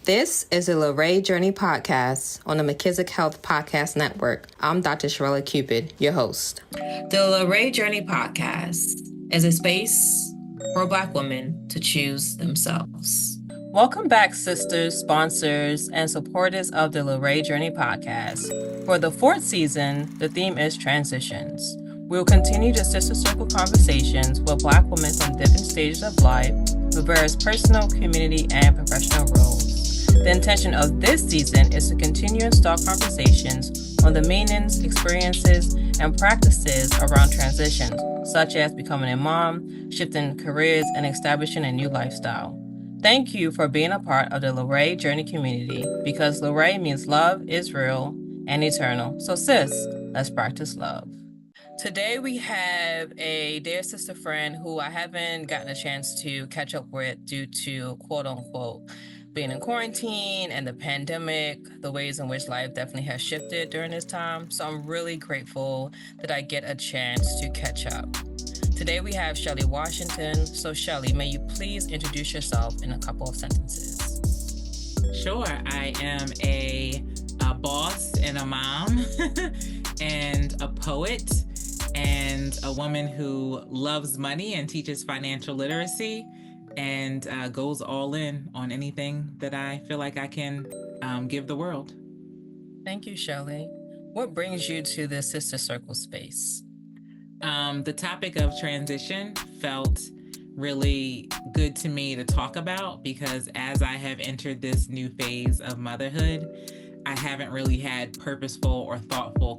This is the Luray Journey Podcast on the McKissick Health Podcast Network. I'm Dr. Shelly Cupid, your host. The Luray Journey Podcast is a space for Black women to choose themselves. Welcome back, sisters, sponsors, and supporters of the Luray Journey Podcast. For the 4th season, the theme is transitions. We will continue the sister circle conversations with Black women from different stages of life with various personal, community, and professional roles. The intention of this season is to continue and start conversations on the meanings, experiences, and practices around transitions, such as becoming a mom, shifting careers, and establishing a new lifestyle. Thank you for being a part of the Luray Journey community, because Luray means love is real and eternal. So sis, let's practice love. Today we have a dear sister friend who I haven't gotten a chance to catch up with due to quote unquote being in quarantine and the pandemic, the ways in which life definitely has shifted during this time. So I'm really grateful that I get a chance to catch up. Today we have Shelly Washington. So Shelly, may you please introduce yourself in a couple of sentences? Sure. I am a boss and a mom and a poet and a woman who loves money and teaches financial literacy and goes all in on anything that I feel like I can give the world. Thank you, Shelly. What brings you to the Sister Circle space? The topic of transition felt really good to me to talk about because as I have entered this new phase of motherhood, I haven't really had purposeful or thoughtful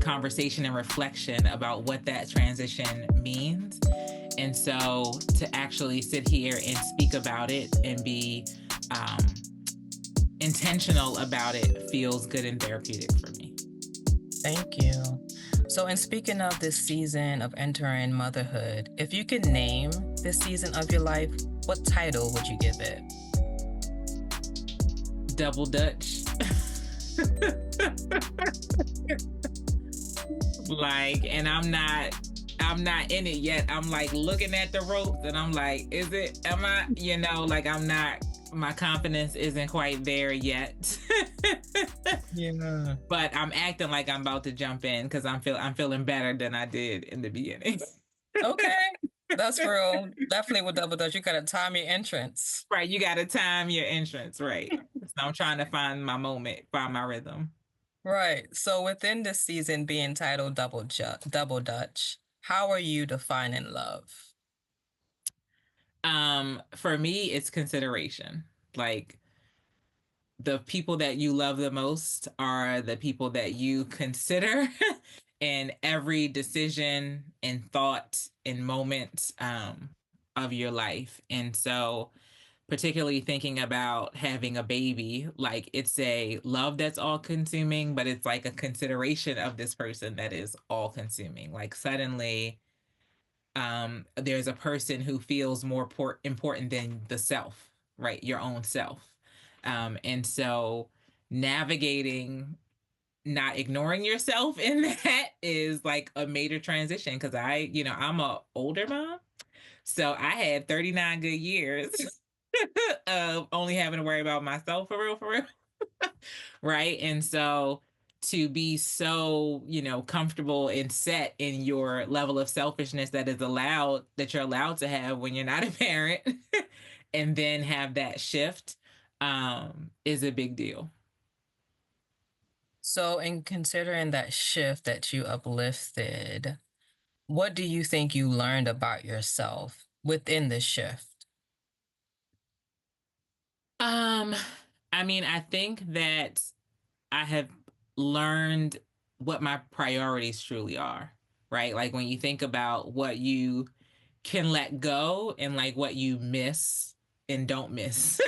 conversation and reflection about what that transition means. And so to actually sit here and speak about it and be intentional about it feels good and therapeutic for me. Thank you. So in speaking of this season of entering motherhood, if you could name this season of your life, what title would you give it? Double Dutch. And I'm not in it yet. I'm like looking at the ropes and I'm like, my confidence isn't quite there yet. Yeah. But I'm acting like I'm about to jump in because I'm feeling better than I did in the beginning. Okay. That's real. Definitely with Double Dutch, you gotta time your entrance. Right, you gotta time your entrance, right. So I'm trying to find my moment, find my rhythm. Right. So within this season being titled Double Dutch, how are you defining love? For me, it's consideration. Like the people that you love the most are the people that you consider in every decision and thought and moment of your life. And so particularly thinking about having a baby, like it's a love that's all consuming, but it's like a consideration of this person that is all consuming. Like suddenly there's a person who feels more important than the self, right? Your own self. And so navigating, not ignoring yourself in that is like a major transition because I'm a older mom. So I had 39 good years of only having to worry about myself for real. Right. And so to be so, comfortable and set in your level of selfishness that you're allowed to have when you're not a parent and then have that shift is a big deal. So in considering that shift that you uplifted, what do you think you learned about yourself within this shift? I think that I have learned what my priorities truly are, right? Like when you think about what you can let go and like what you miss and don't miss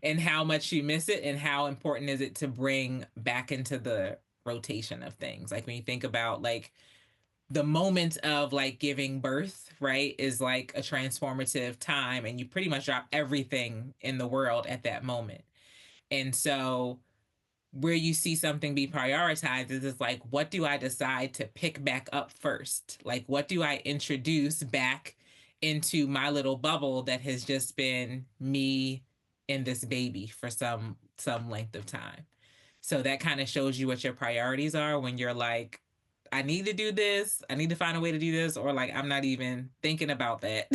and how much you miss it and how important is it to bring back into the rotation of things. Like when you think about like the moment of like giving birth, right, is like a transformative time and you pretty much drop everything in the world at that moment. And so where you see something be prioritized is like, what do I decide to pick back up first? Like, what do I introduce back into my little bubble that has just been me in this baby for some length of time. So that kind of shows you what your priorities are when you're like, I need to do this, I need to find a way to do this, or like I'm not even thinking about that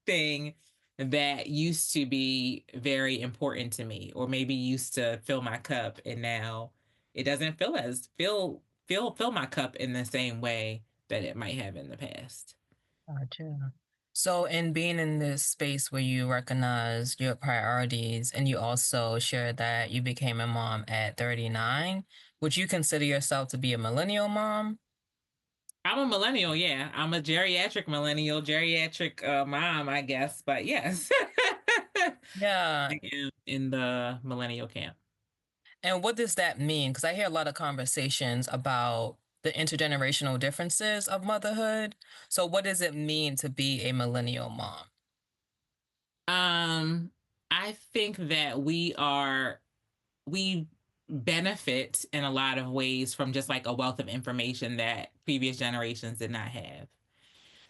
thing that used to be very important to me, or maybe used to fill my cup, and now it doesn't fill my cup in the same way that it might have in the past. Gotcha. So, in being in this space where you recognize your priorities and you also share that you became a mom at 39, would you consider yourself to be a millennial mom? I'm a millennial, yeah. I'm a geriatric millennial, geriatric mom, I guess. But yes, Yeah. I am in the millennial camp. And what does that mean? Because I hear a lot of conversations about the intergenerational differences of motherhood. So, what does it mean to be a millennial mom? Um, I think that we benefit in a lot of ways from just like a wealth of information that previous generations did not have.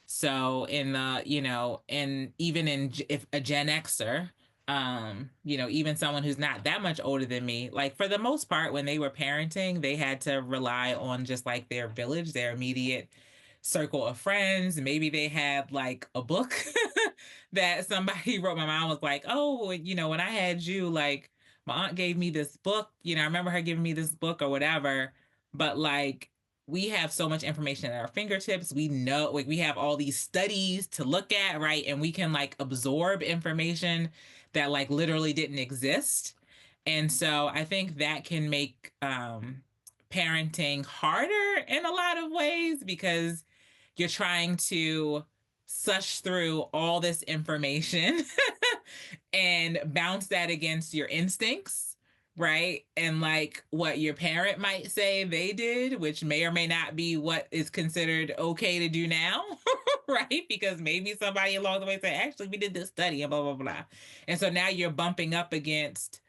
So in the, and even if a Gen Xer, even someone who's not that much older than me, like for the most part, when they were parenting, they had to rely on just like their village, their immediate circle of friends. Maybe they had like a book that somebody wrote. My mom was like, oh, when I had you, like my aunt gave me this book, I remember her giving me this book or whatever. But like, we have so much information at our fingertips. We know, like, we have all these studies to look at, right? And we can like absorb information that like literally didn't exist. And so I think that can make parenting harder in a lot of ways because you're trying to sush through all this information and bounce that against your instincts, right? And like what your parent might say they did, which may or may not be what is considered okay to do now, right? Because maybe somebody along the way said, actually, we did this study and blah, blah, blah. And so now you're bumping up against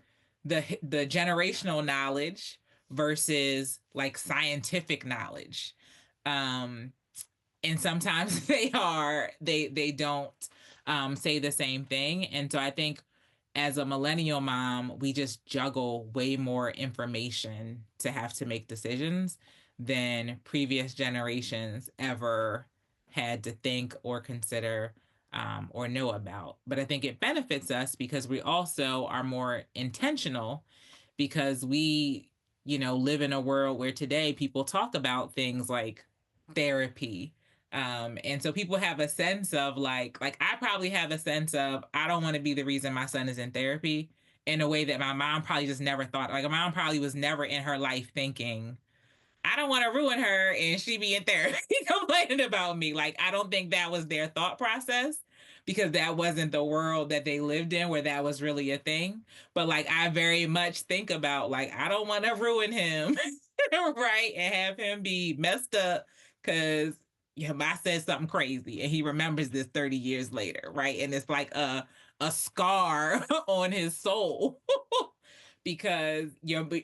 the generational knowledge versus like scientific knowledge. Um, and sometimes they don't say the same thing. And so I think as a millennial mom, we just juggle way more information to have to make decisions than previous generations ever had to think or consider or know about. But I think it benefits us because we also are more intentional because we, live in a world where today people talk about things like therapy. And so people have a sense of like I probably have a sense of I don't want to be the reason my son is in therapy in a way that my mom probably just never thought. Like my mom probably was never in her life thinking, I don't want to ruin her and she be in therapy complaining about me. Like, I don't think that was their thought process because that wasn't the world that they lived in where that was really a thing. But like, I very much think about like, I don't want to ruin him, right? And have him be messed up because I said something crazy and he remembers this 30 years later, right? And it's like a scar on his soul. Because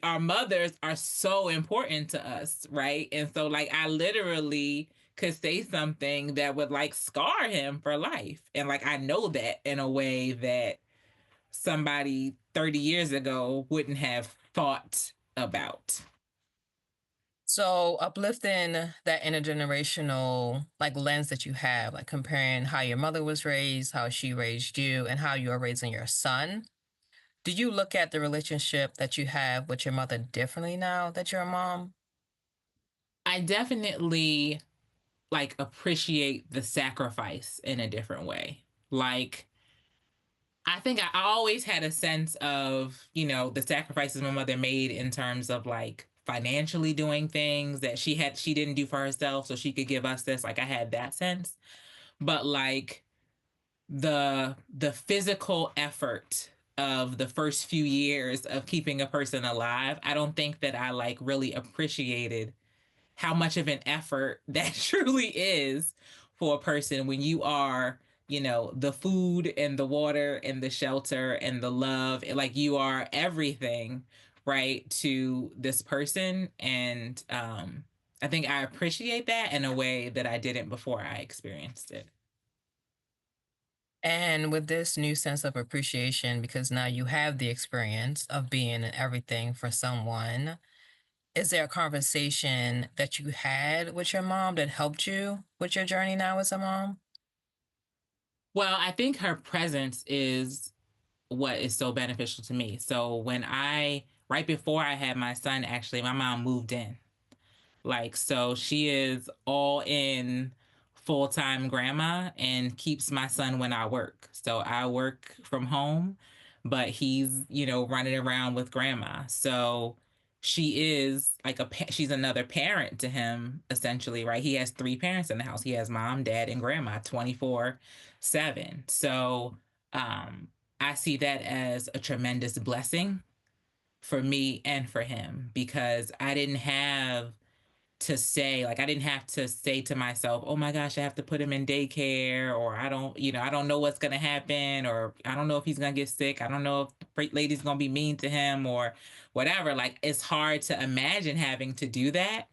our mothers are so important to us, right? And so like I literally could say something that would like scar him for life. And like I know that in a way that somebody 30 years ago wouldn't have thought about. So, uplifting that intergenerational like lens that you have, like comparing how your mother was raised, how she raised you, and how you are raising your son. Do you look at the relationship that you have with your mother differently now that you're a mom? I definitely like appreciate the sacrifice in a different way. Like I think I always had a sense of, the sacrifices my mother made in terms of like financially doing things that she didn't do for herself so she could give us this. Like I had that sense. But like the physical effort of the first few years of keeping a person alive, I don't think that I like really appreciated how much of an effort that truly is for a person when you are, the food and the water and the shelter and the love, like you are everything, right, to this person. And I think I appreciate that in a way that I didn't before I experienced it. And with this new sense of appreciation, because now you have the experience of being and everything for someone, is there a conversation that you had with your mom that helped you with your journey now as a mom? Well, I think her presence is what is so beneficial to me. So right before I had my son, actually, my mom moved in. Like, so she is all in full-time grandma and keeps my son when I work. So I work from home, but he's, running around with grandma. So she is like she's another parent to him, essentially, right? He has three parents in the house. He has mom, dad, and grandma 24/7. So I see that as a tremendous blessing for me and for him because I didn't have to say to myself, oh my gosh, I have to put him in daycare, or I don't know what's going to happen, or I don't know if he's going to get sick. I don't know if the freight lady's going to be mean to him or whatever. Like, it's hard to imagine having to do that.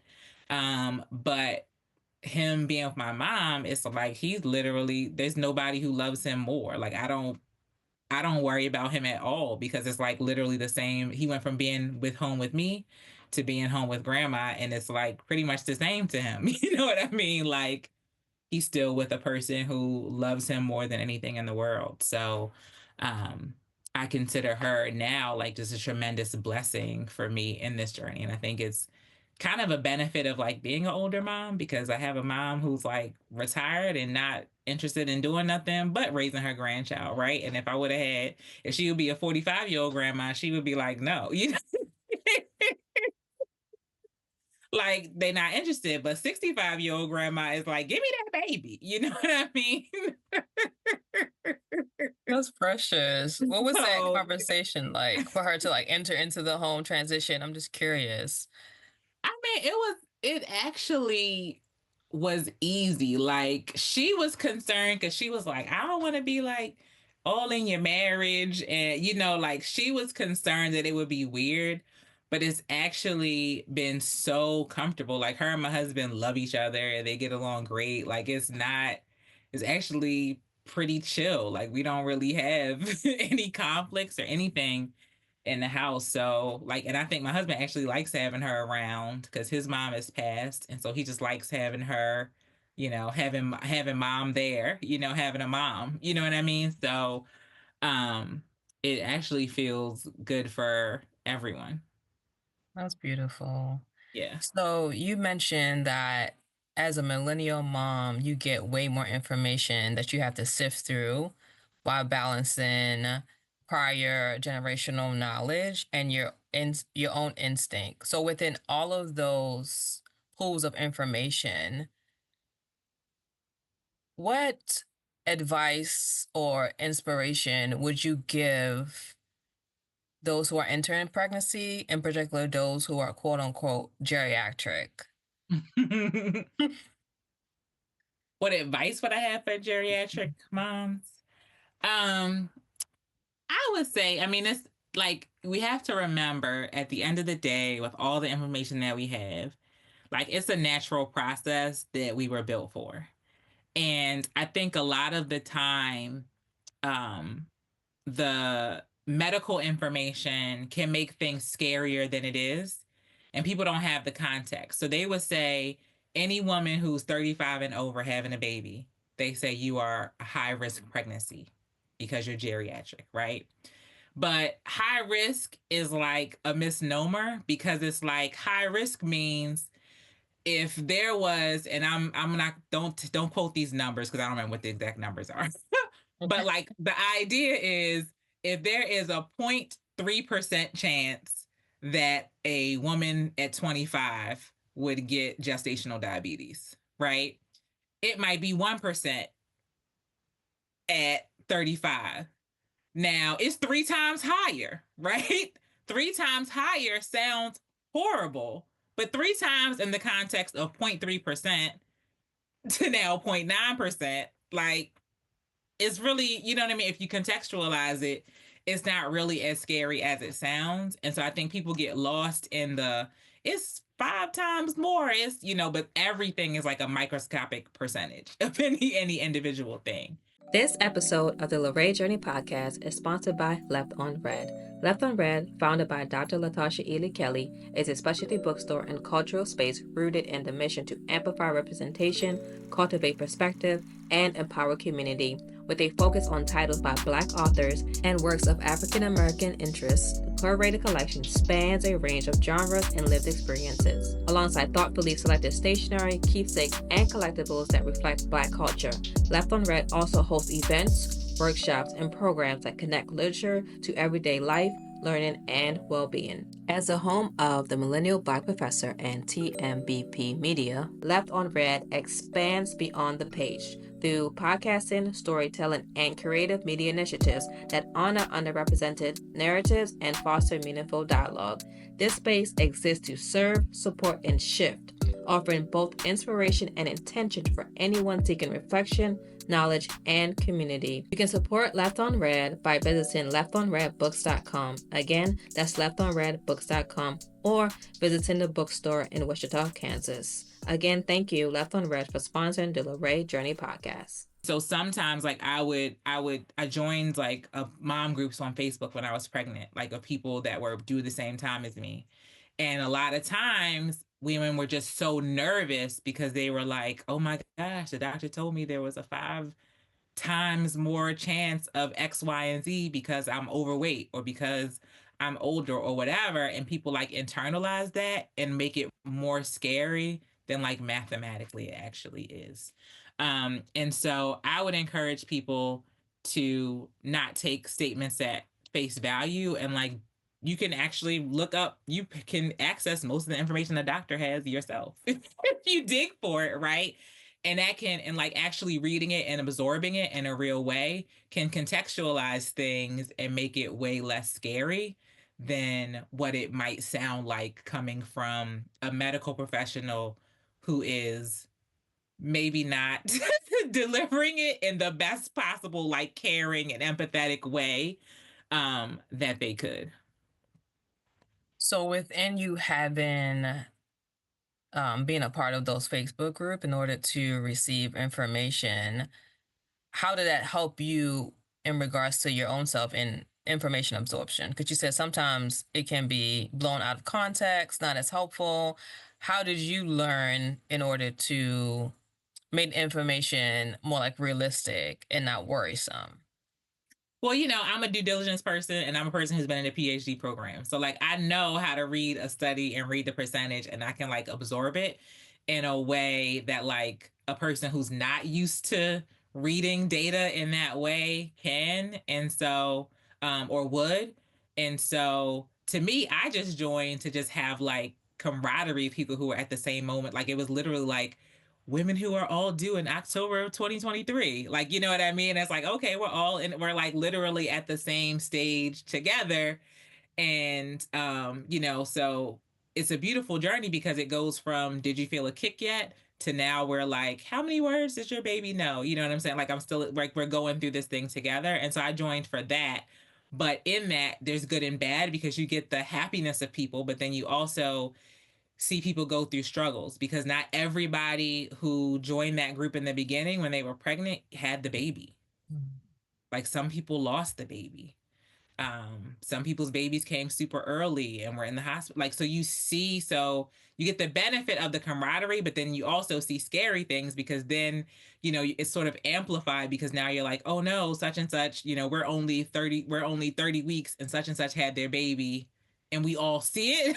But him being with my mom, it's like there's nobody who loves him more. Like, I don't worry about him at all because it's like literally the same. He went from being home with me to being home with grandma, and it's like pretty much the same to him. You know what I mean? Like, he's still with a person who loves him more than anything in the world. So um, I consider her now like just a tremendous blessing for me in this journey. And I think it's kind of a benefit of like being an older mom because I have a mom who's like retired and not interested in doing nothing but raising her grandchild, right? And if she would be a 45-year-old grandma, she would be like, no, like they're not interested. But 65-year-old grandma is like, give me that baby. You know what I mean? That's precious. What was that So conversation like for her to like enter into the home transition? I'm just curious. I mean, it actually was easy. Like, she was concerned because she was like, I don't want to be like all in your marriage. And, like, she was concerned that it would be weird, but it's actually been so comfortable. Like, her and my husband love each other. They get along great. Like, it's actually pretty chill. Like, we don't really have any conflicts or anything in the house. So like, and I think my husband actually likes having her around because his mom has passed, and so he just likes having her, having mom there, having a mom. You know what I mean? So um, it actually feels good for everyone. That's beautiful. Yeah. So you mentioned that as a millennial mom, you get way more information that you have to sift through while balancing prior generational knowledge and your own instinct. So within all of those pools of information, what advice or inspiration would you give those who are entering pregnancy, in particular those who are quote unquote geriatric? What advice would I have for geriatric moms? Um, I would say, I mean, it's like we have to remember at the end of the day, with all the information that we have, like, it's a natural process that we were built for. And I think a lot of the time, um, the medical information can make things scarier than it is. And people don't have the context. So they would say any woman who's 35 and over having a baby, they say you are a high risk pregnancy because you're geriatric, right? But high risk is like a misnomer because it's like high risk means if there was, and I'm not, don't quote these numbers because I don't remember what the exact numbers are. But Okay. like the idea is if there is a 0.3% chance that a woman at 25 would get gestational diabetes, right? It might be 1% at 35. Now it's three times higher, right? Three times higher sounds horrible, but three times in the context of 0.3% to now 0.9%, like, it's really, you know what I mean? If you contextualize it, it's not really as scary as it sounds. And so I think people get lost in it's five times more. But everything is like a microscopic percentage of any individual thing. This episode of the Lorraine Journey podcast is sponsored by Left on Red. Left on Red, founded by Dr. Latasha Ely Kelly, is a specialty bookstore and cultural space rooted in the mission to amplify representation, cultivate perspective, and empower community. With a focus on titles by Black authors and works of African American interests, the curated collection spans a range of genres and lived experiences, alongside thoughtfully selected stationery, keepsakes, and collectibles that reflect Black culture. Left on Red also hosts events, workshops, and programs that connect literature to everyday life, learning, and well-being. As the home of the Millennial Black Professor and TMBP Media, Left on Red expands beyond the page through podcasting, storytelling, and creative media initiatives that honor underrepresented narratives and foster meaningful dialogue. This space exists to serve, support, and shift, offering both inspiration and intention for anyone seeking reflection, knowledge, and community. You can support Left on Red by visiting leftonredbooks.com. Again, that's leftonredbooks.com, or visiting the bookstore in Wichita, Kansas. Again, thank you, Left on Red, for sponsoring the Lorraine Journey podcast. So sometimes like I joined like a mom groups on Facebook when I was pregnant, like of people that were due the same time as me. And a lot of times women were just so nervous because they were like, oh my gosh, the doctor told me there was a 5 times more chance of X, Y, and Z because I'm overweight or because I'm older or whatever. And people like internalize that and make it more scary than like mathematically it actually is. And so I would encourage people to not take statements at face value, and like you can actually look up, you can access most of the information a doctor has yourself if you dig for it, right? And that can, and like actually reading it and absorbing it in a real way can contextualize things and make it way less scary than what it might sound like coming from a medical professional who is maybe not delivering it in the best possible, like caring and empathetic way that they could. So within you having being a part of those Facebook group in order to receive information, how did that help you in regards to your own self in information absorption? Because you said sometimes it can be blown out of context, not as helpful. How did you learn in order to make information more like realistic and not worrisome? Well, you know, I'm a due diligence person and I'm a person who's been in a PhD program. So like I know how to read a study and read the percentage, and I can like absorb it in a way that like a person who's not used to reading data in that way can. And so or would. And so to me, I just joined to just have like camaraderie of people who were at the same moment. Like it was literally like women who are all due in October of 2023. Like, you know what I mean? It's like, okay, we're like literally at the same stage together. And, you know, so it's a beautiful journey because it goes from, did you feel a kick yet? To now we're like, how many words does your baby know? You know what I'm saying? Like I'm still like, we're going through this thing together. And so I joined for that. But in that, there's good and bad because you get the happiness of people, but then you also see people go through struggles because not everybody who joined that group in the beginning when they were pregnant had the baby. Like some people lost the baby. Some people's babies came super early and were in the hospital. Like, so you get the benefit of the camaraderie, but then you also see scary things because then, you know, it's sort of amplified because now you're like, oh no, such and such, you know, we're only 30 weeks and such had their baby and we all see it.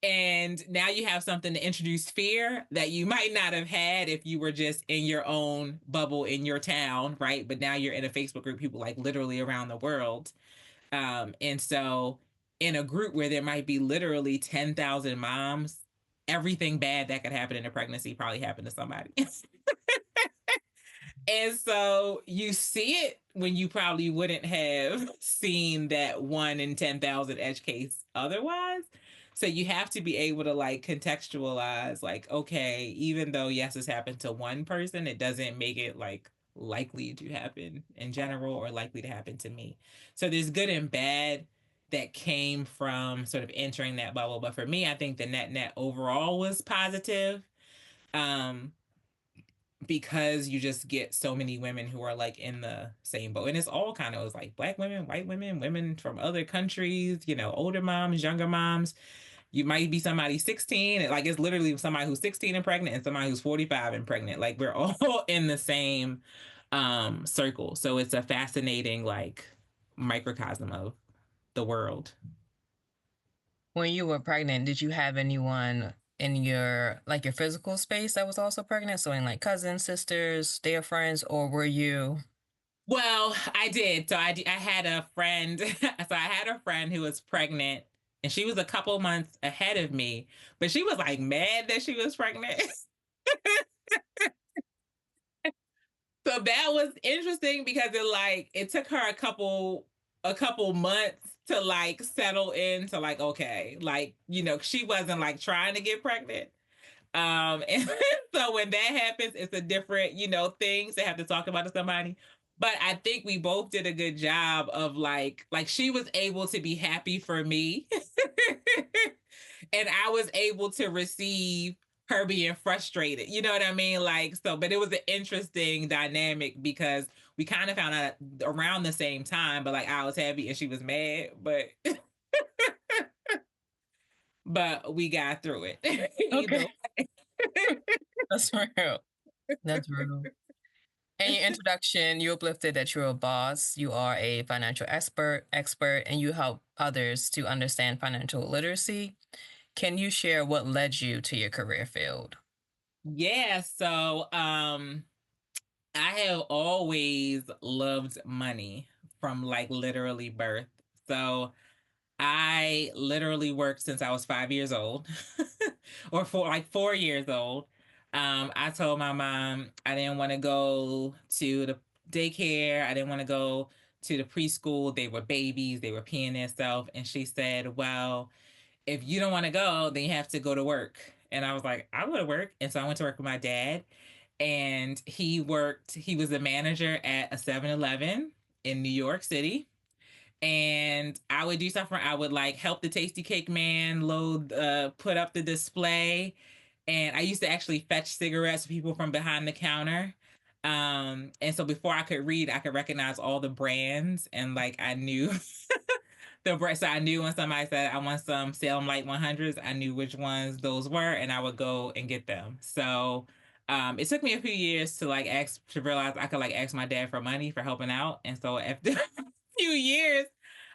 And now you have something to introduce fear that you might not have had if you were just in your own bubble in your town, right? But now you're in a Facebook group, people like literally around the world. And so in a group where there might be literally 10,000 moms, everything bad that could happen in a pregnancy probably happened to somebody. And so you see it when you probably wouldn't have seen that 1 in 10,000 edge case otherwise. So you have to be able to like contextualize, like, okay, even though yes, this happened to one person, it doesn't make it like likely to happen in general or likely to happen to me. So there's good and bad that came from sort of entering that bubble. But for me, I think the net overall was positive. because you just get so many women who are like in the same boat. And it's all kind of, it was like Black women, white women, women from other countries, you know, older moms, younger moms. You might be somebody 16, like it's literally somebody who's 16 and pregnant and somebody who's 45 and pregnant. Like we're all in the same circle. So it's a fascinating like microcosm of the world. When you were pregnant, did you have anyone in your like your physical space that was also pregnant? So in like cousins, sisters, their friends, or were you? Well, I did. So I had a friend. So I had a friend who was pregnant, and she was a couple months ahead of me, but she was like mad that she was pregnant. So that was interesting because it took her a couple months to like settle into like, okay, like, you know, she wasn't like trying to get pregnant. And so when that happens, it's a different, you know, things they have to talk about to somebody. But I think we both did a good job of like she was able to be happy for me. And I was able to receive her being frustrated. You know what I mean? Like, so, but it was an interesting dynamic because we kind of found out around the same time, but like I was happy and she was mad, but we got through it. Okay. That's real. That's real. In your introduction, you uplifted that you're a boss, you are a financial expert, and you help others to understand financial literacy. Can you share what led you to your career field? Yeah, so I have always loved money from like literally birth. So I literally worked since I was 5 years old, or 4 years old. I told my mom I didn't want to go to the daycare. I didn't want to go to the preschool. They were babies. They were peeing themselves. And she said, well, if you don't want to go, then you have to go to work. And I was like, I'll go to work. And so I went to work with my dad. And he was the manager at a 7-Eleven in New York City. And I would do stuff for, I would like help the Tasty Cake man put up the display. And I used to actually fetch cigarettes for people from behind the counter. And so before I could read, I could recognize all the brands and like I knew so I knew when somebody said I want some Salem Light 100s, I knew which ones those were, and I would go and get them. So it took me a few years to like realize I could like ask my dad for money for helping out. And so after a few years,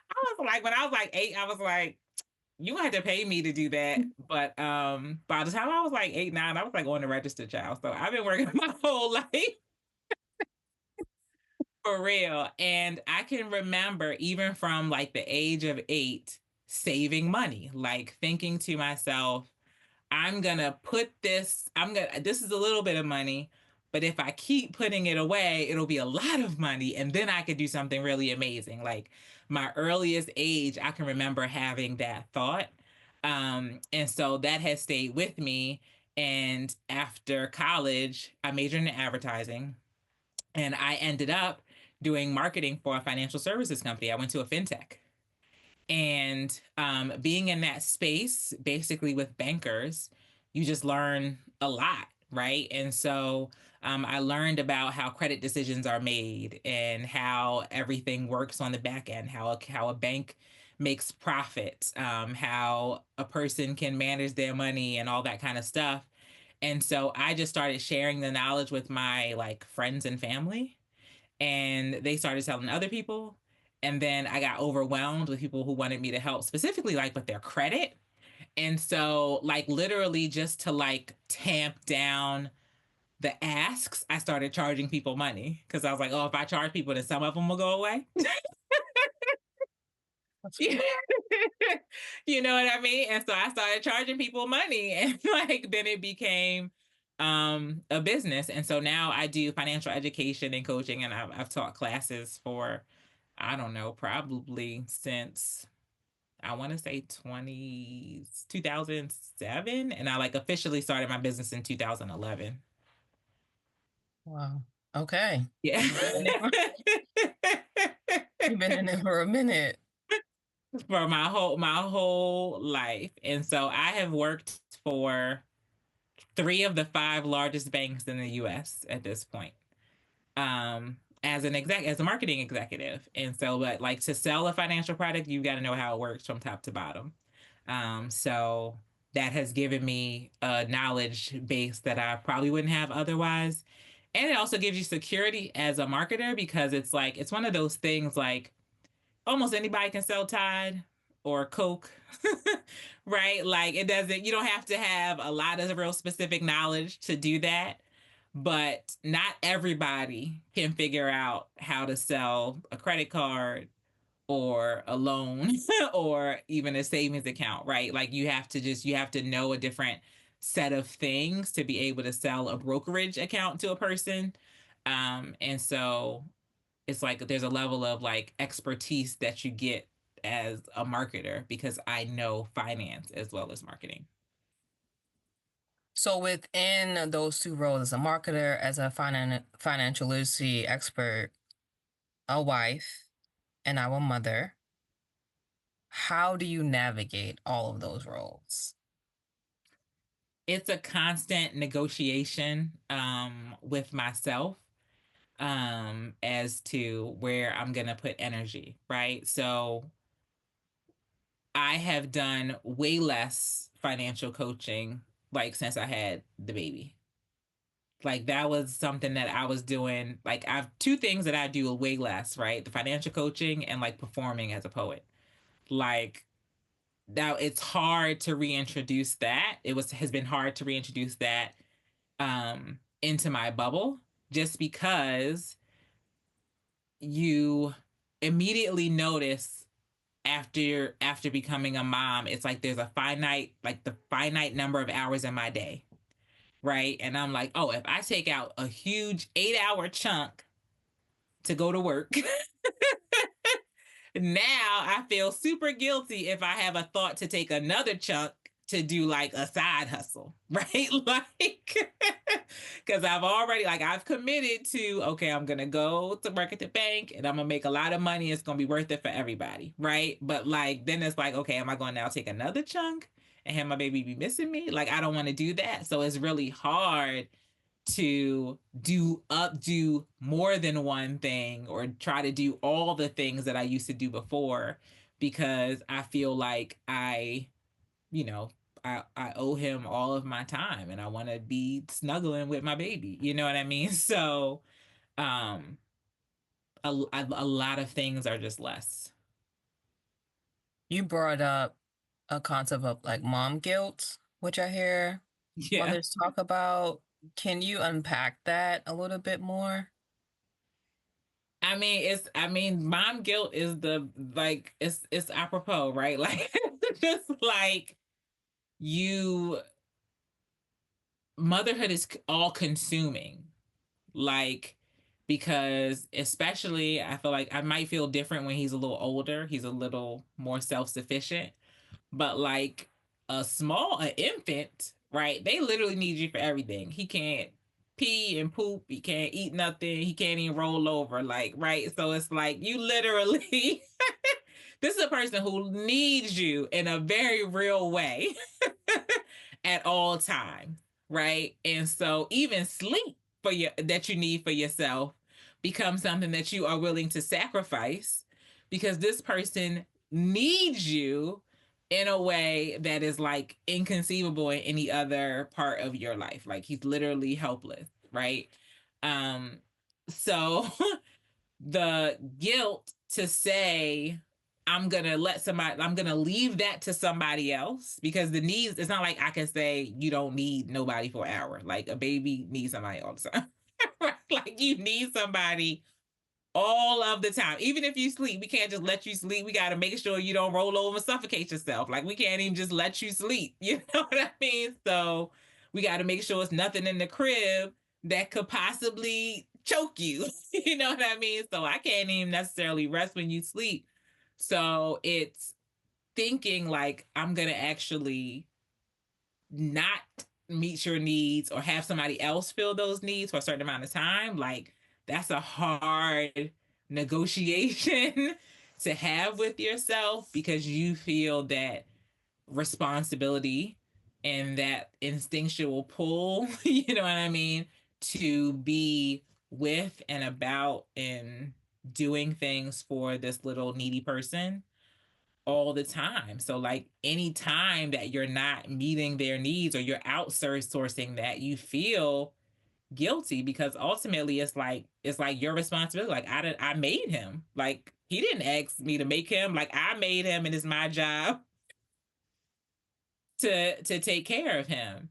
I was like, when I was like 8, I was like, you gonna have to pay me to do that. But by the time I was like 8, 9, I was like on the register child. So I've been working my whole life. For real. And I can remember even from like the age of 8, saving money, like thinking to myself, this is a little bit of money, but if I keep putting it away, it'll be a lot of money. And then I could do something really amazing. Like my earliest age, I can remember having that thought. And so that has stayed with me. And after college, I majored in advertising. And I ended up doing marketing for a financial services company. I went to a fintech. And being in that space, basically with bankers, you just learn a lot, right? And so I learned about how credit decisions are made and how everything works on the back end, how a bank makes profits, how a person can manage their money and all that kind of stuff. And so I just started sharing the knowledge with my like friends and family, and they started telling other people. And then I got overwhelmed with people who wanted me to help specifically like with their credit. And so like literally just to like tamp down the asks, I started charging people money because I was like, oh, if I charge people, then some of them will go away. You know what I mean? And so I started charging people money, and like then it became a business. And so now I do financial education and coaching, and I've taught classes for, I don't know, probably since I want to say 2007, and I like officially started my business in 2011. Wow. Okay. Yeah. You've been in it for a minute. For my whole life. And so I have worked for 3 of the 5 largest banks in the US at this point. As a marketing executive. And so, but like to sell a financial product, you got to know how it works from top to bottom. So that has given me a knowledge base that I probably wouldn't have otherwise. And it also gives you security as a marketer, because it's like, it's one of those things like almost anybody can sell Tide or Coke, right? Like it doesn't, you don't have to have a lot of real specific knowledge to do that. But not everybody can figure out how to sell a credit card or a loan or even a savings account, right? Like you have to know a different set of things to be able to sell a brokerage account to a person. And so it's like there's a level of like expertise that you get as a marketer because I know finance as well as marketing. So within those 2 roles, as a marketer, as a financial literacy expert, a wife, and now a mother, how do you navigate all of those roles? It's a constant negotiation with myself as to where I'm going to put energy, right? So I have done way less financial coaching like since I had the baby. Like that was something that I was doing. Like I have 2 things that I do way less, right? The financial coaching and like performing as a poet. Like now it's hard to reintroduce that. Has been hard to reintroduce that into my bubble, just because you immediately notice after becoming a mom, it's like there's the finite number of hours in my day, right? And I'm like, oh, if I take out a huge 8-hour chunk to go to work, now I feel super guilty if I have a thought to take another chunk to do like a side hustle, right? Like, because I've committed to, okay, I'm going to go to work at the bank and I'm going to make a lot of money. It's going to be worth it for everybody, right? But like, then it's like, okay, am I going to now take another chunk and have my baby be missing me? Like, I don't want to do that. So it's really hard to do more than one thing or try to do all the things that I used to do before, because I feel like you know, I owe him all of my time and I want to be snuggling with my baby. You know what I mean? So, um, a lot of things are just less. You brought up a concept of like mom guilt, which I hear Yeah. mothers talk about. Can you unpack that a little bit more? I mean, mom guilt is it's apropos, right? Like, just like you, motherhood is all consuming. Like, because especially I feel like I might feel different when he's a little older. He's a little more self-sufficient. But like an infant, right? They literally need you for everything. He can't pee and poop. He can't eat nothing. He can't even roll over. Like, right? So it's like you literally, this is a person who needs you in a very real way at all times, right? And so even sleep that you need for yourself becomes something that you are willing to sacrifice because this person needs you in a way that is like inconceivable in any other part of your life. Like he's literally helpless, right? Um, so the guilt to say, I'm gonna leave that to somebody else, because the needs, it's not like I can say you don't need nobody for an hour. Like a baby needs somebody all the time. Like you need somebody all of the time. Even if you sleep, we can't just let you sleep. We got to make sure you don't roll over and suffocate yourself. Like we can't even just let you sleep. You know what I mean? So we got to make sure it's nothing in the crib that could possibly choke you. You know what I mean? So I can't even necessarily rest when you sleep. So it's thinking like I'm going to actually not meet your needs or have somebody else fill those needs for a certain amount of time. Like that's a hard negotiation to have with yourself, because you feel that responsibility and that instinctual pull, you know what I mean, to be with and about and doing things for this little needy person all the time. So like any time that you're not meeting their needs or you're outsourcing that, you feel guilty because ultimately it's like your responsibility. Like I made him. Like he didn't ask me to make him. Like I made him and it's my job to take care of him.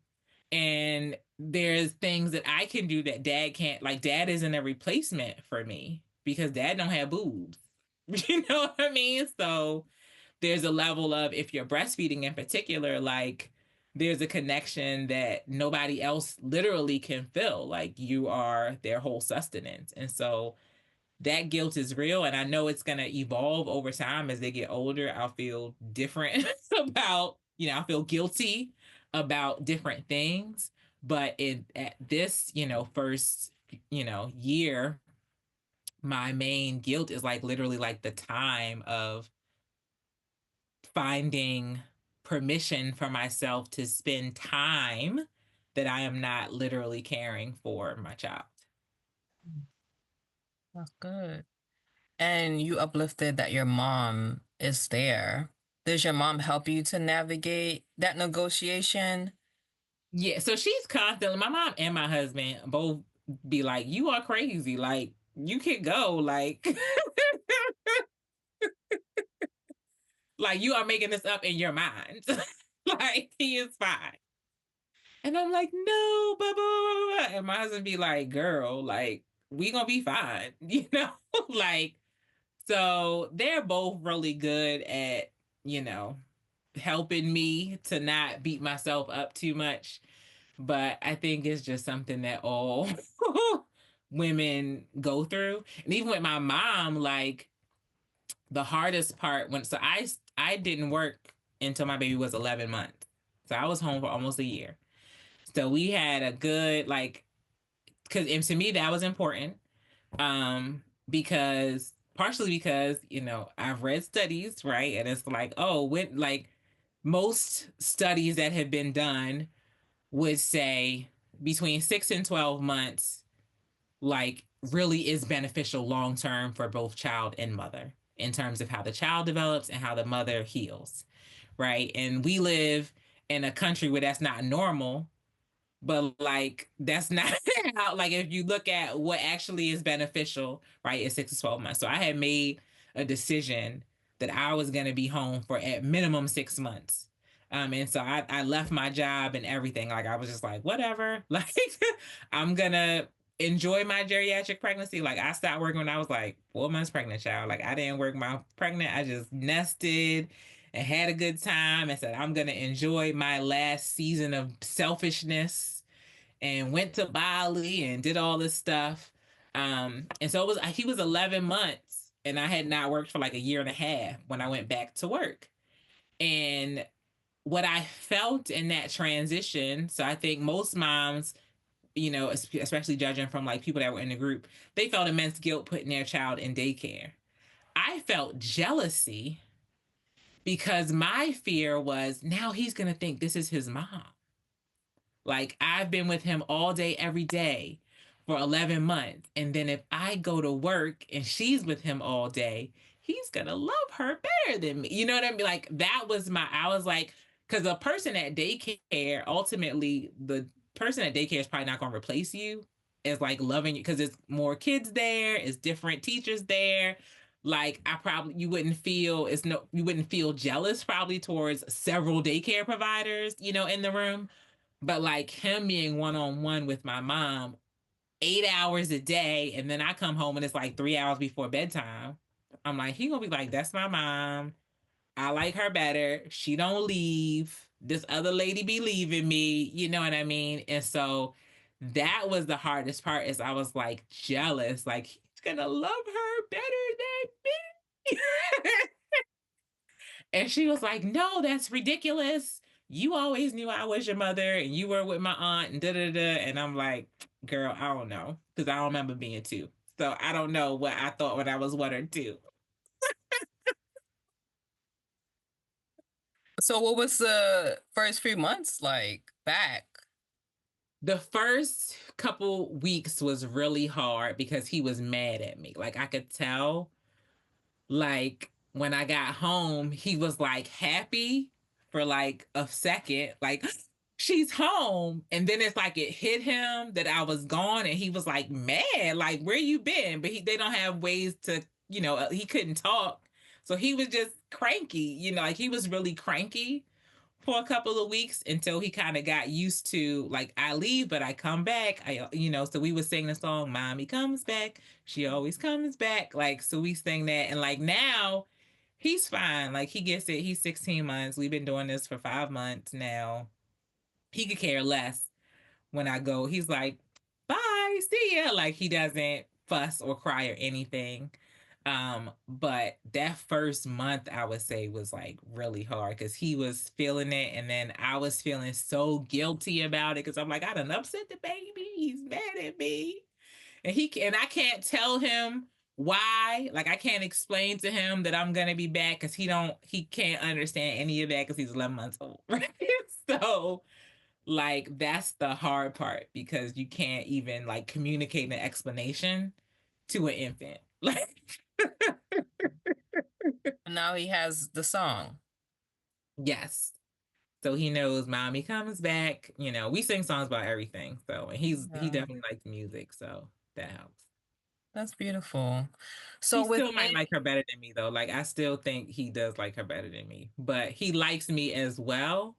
And there's things that I can do that dad can't. Like dad isn't a replacement for me because dad don't have boobs. You know what I mean? So there's a level of, if you're breastfeeding in particular, like there's a connection that nobody else literally can fill. Like you are their whole sustenance. And so that guilt is real. And I know it's going to evolve over time as they get older. I'll feel different about, I feel guilty about different things. But at this, first, year, my main guilt is like literally like the time of finding permission for myself to spend time that I am not literally caring for my child. That's good. And you uplifted that your mom is there. Does your mom help you to navigate that negotiation? Yeah, so she's constantly, my mom and my husband both be like, you are crazy. Like, you can go. Like, like you are making this up in your mind. Like, he is fine. And I'm like, no, blah, blah, blah, blah. And my husband be like, girl, like, we gonna be fine. Like, so they're both really good at, helping me to not beat myself up too much. But I think it's just something that all women go through. And even with my mom, like the hardest part I didn't work until my baby was 11 months. So I was home for almost a year. So we had a good and to me that was important. Because partially because, I've read studies, right? And it's like, oh, when like most studies that have been done would say between 6 and 12 months, like really is beneficial long term for both child and mother in terms of how the child develops and how the mother heals, right? And we live in a country where that's not normal, but like that's not how, like if you look at what actually is beneficial, right, it's 6 to 12 months. So I had made a decision that I was going to be home for at minimum 6 months. And so I left my job and everything. Like I was just like, whatever, like I'm gonna enjoy my geriatric pregnancy. Like I stopped working when I was like 4 months pregnant, child. Like I didn't work my pregnant. I just nested and had a good time and said, I'm going to enjoy my last season of selfishness, and went to Bali and did all this stuff. And so he was 11 months and I had not worked for like a year and a half when I went back to work. And what I felt in that transition, so I think most moms, especially judging from like people that were in the group, they felt immense guilt putting their child in daycare. I felt jealousy because my fear was now he's going to think this is his mom. Like I've been with him all day, every day for 11 months. And then if I go to work and she's with him all day, he's going to love her better than me. You know what I mean? Like that was I was like, because a person at daycare, ultimately, the person at daycare is probably not going to replace you as like loving you because there's more kids there, it's different teachers there. Like you wouldn't feel you wouldn't feel jealous probably towards several daycare providers, in the room. But like him being one on one with my mom 8 hours a day, and then I come home and it's like 3 hours before bedtime. I'm like, he gonna be like, that's my mom. I like her better. She don't leave. This other lady be leaving me. You know what I mean? And so that was the hardest part is I was like jealous. Like he's gonna love her better than me. And she was like, no, that's ridiculous. You always knew I was your mother and you were with my aunt and da da da. And I'm like, girl, I don't know. Because I don't remember being two. So I don't know what I thought when I was 1 or 2. So what was the first few months like back? The first couple weeks was really hard because he was mad at me. Like I could tell, like when I got home, he was like happy for like a second, like she's home. And then it's like it hit him that I was gone and he was like mad, like where you been? But they don't have ways to, he couldn't talk. So he was just cranky, like he was really cranky for a couple of weeks until he kind of got used to like I leave but I come back. So we would sing the song Mommy Comes Back, She Always Comes Back. Like so we sing that and like now he's fine. Like he gets it. He's 16 months. We've been doing this for 5 months now. He could care less when I go. He's like, bye, see ya. Like he doesn't fuss or cry or anything. But that first month I would say was like really hard because he was feeling it and then I was feeling so guilty about it because I'm like, I done upset the baby. He's mad at me. And I can't tell him why. Like I can't explain to him that I'm gonna be back because he can't understand any of that because he's 11 months old. Right. So like that's the hard part because you can't even like communicate an explanation to an infant. Like Now he has the song. yes. So he knows mommy comes back. We sing songs about everything. So and he definitely likes music, so that helps. That's beautiful. So He still within might like her better than me though. Like I still think he does like her better than me. But he likes me as well.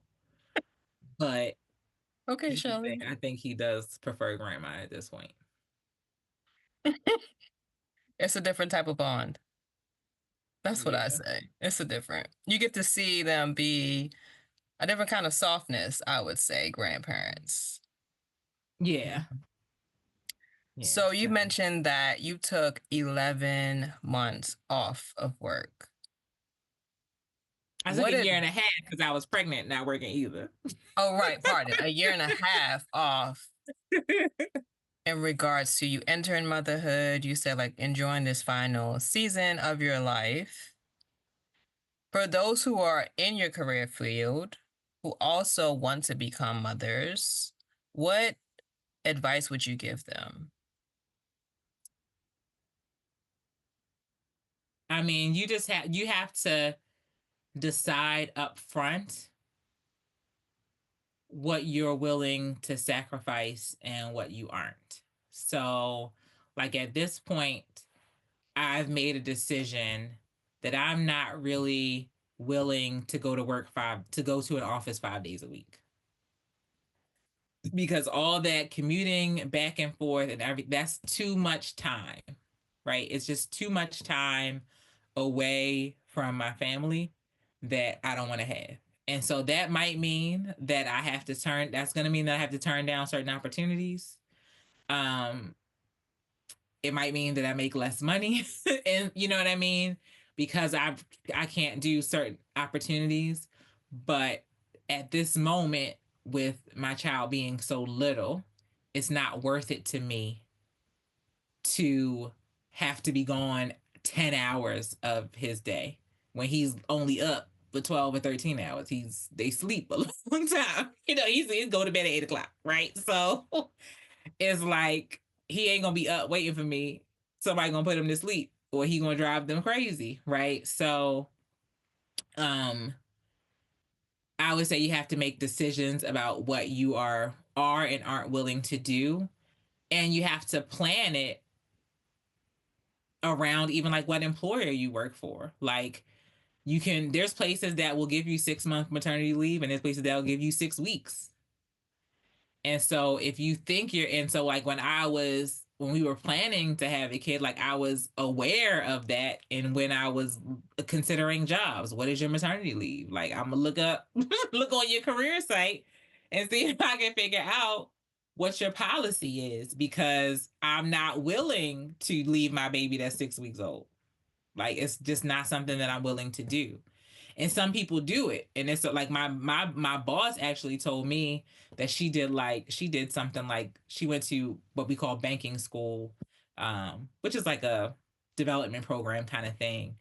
But okay, Shelly. I think he does prefer grandma at this point. It's a different type of bond. That's what I Yeah. say. It's a different. You get to see them be a different kind of softness, I would say, grandparents. Yeah. Yeah. So you mentioned that you took 11 months off of work. I took a year and a half because I was pregnant, not working either. Oh, right. Pardon. A year and a half off in regards to you entering motherhood. You said like enjoying this final season of your life. For those who are in your career field, who also want to become mothers, what advice would you give them? I mean, you have to decide up front what you're willing to sacrifice and what you aren't. So, like at this point, I've made a decision that I'm not really willing to go to an office 5 days a week. Because all that commuting back and forth and that's too much time, right? It's just too much time away from my family that I don't want to have. And so that might mean that that's going to mean that I have to turn down certain opportunities. It might mean that I make less money and you know what I mean? Because I can't do certain opportunities. But at this moment, with my child being so little, it's not worth it to me to have to be gone 10 hours of his day when he's only up for 12 or 13 hours. They sleep a long time. He's go to bed at 8 o'clock, right? So it's like he ain't gonna be up waiting for me. Somebody gonna put him to sleep or he gonna drive them crazy, right? So I would say you have to make decisions about what you are and aren't willing to do. And you have to plan it around even like what employer you work for. Like there's places that will give you 6 month maternity leave and there's places that will give you 6 weeks. And so if you think like when we were planning to have a kid, like I was aware of that. And when I was considering jobs, what is your maternity leave? Like I'm gonna look on your career site and see if I can figure out what your policy is because I'm not willing to leave my baby that's 6 weeks old. Like it's just not something that I'm willing to do. And some people do it. And it's like my boss actually told me that she did something like she went to what we call banking school, which is like a development program kind of thing.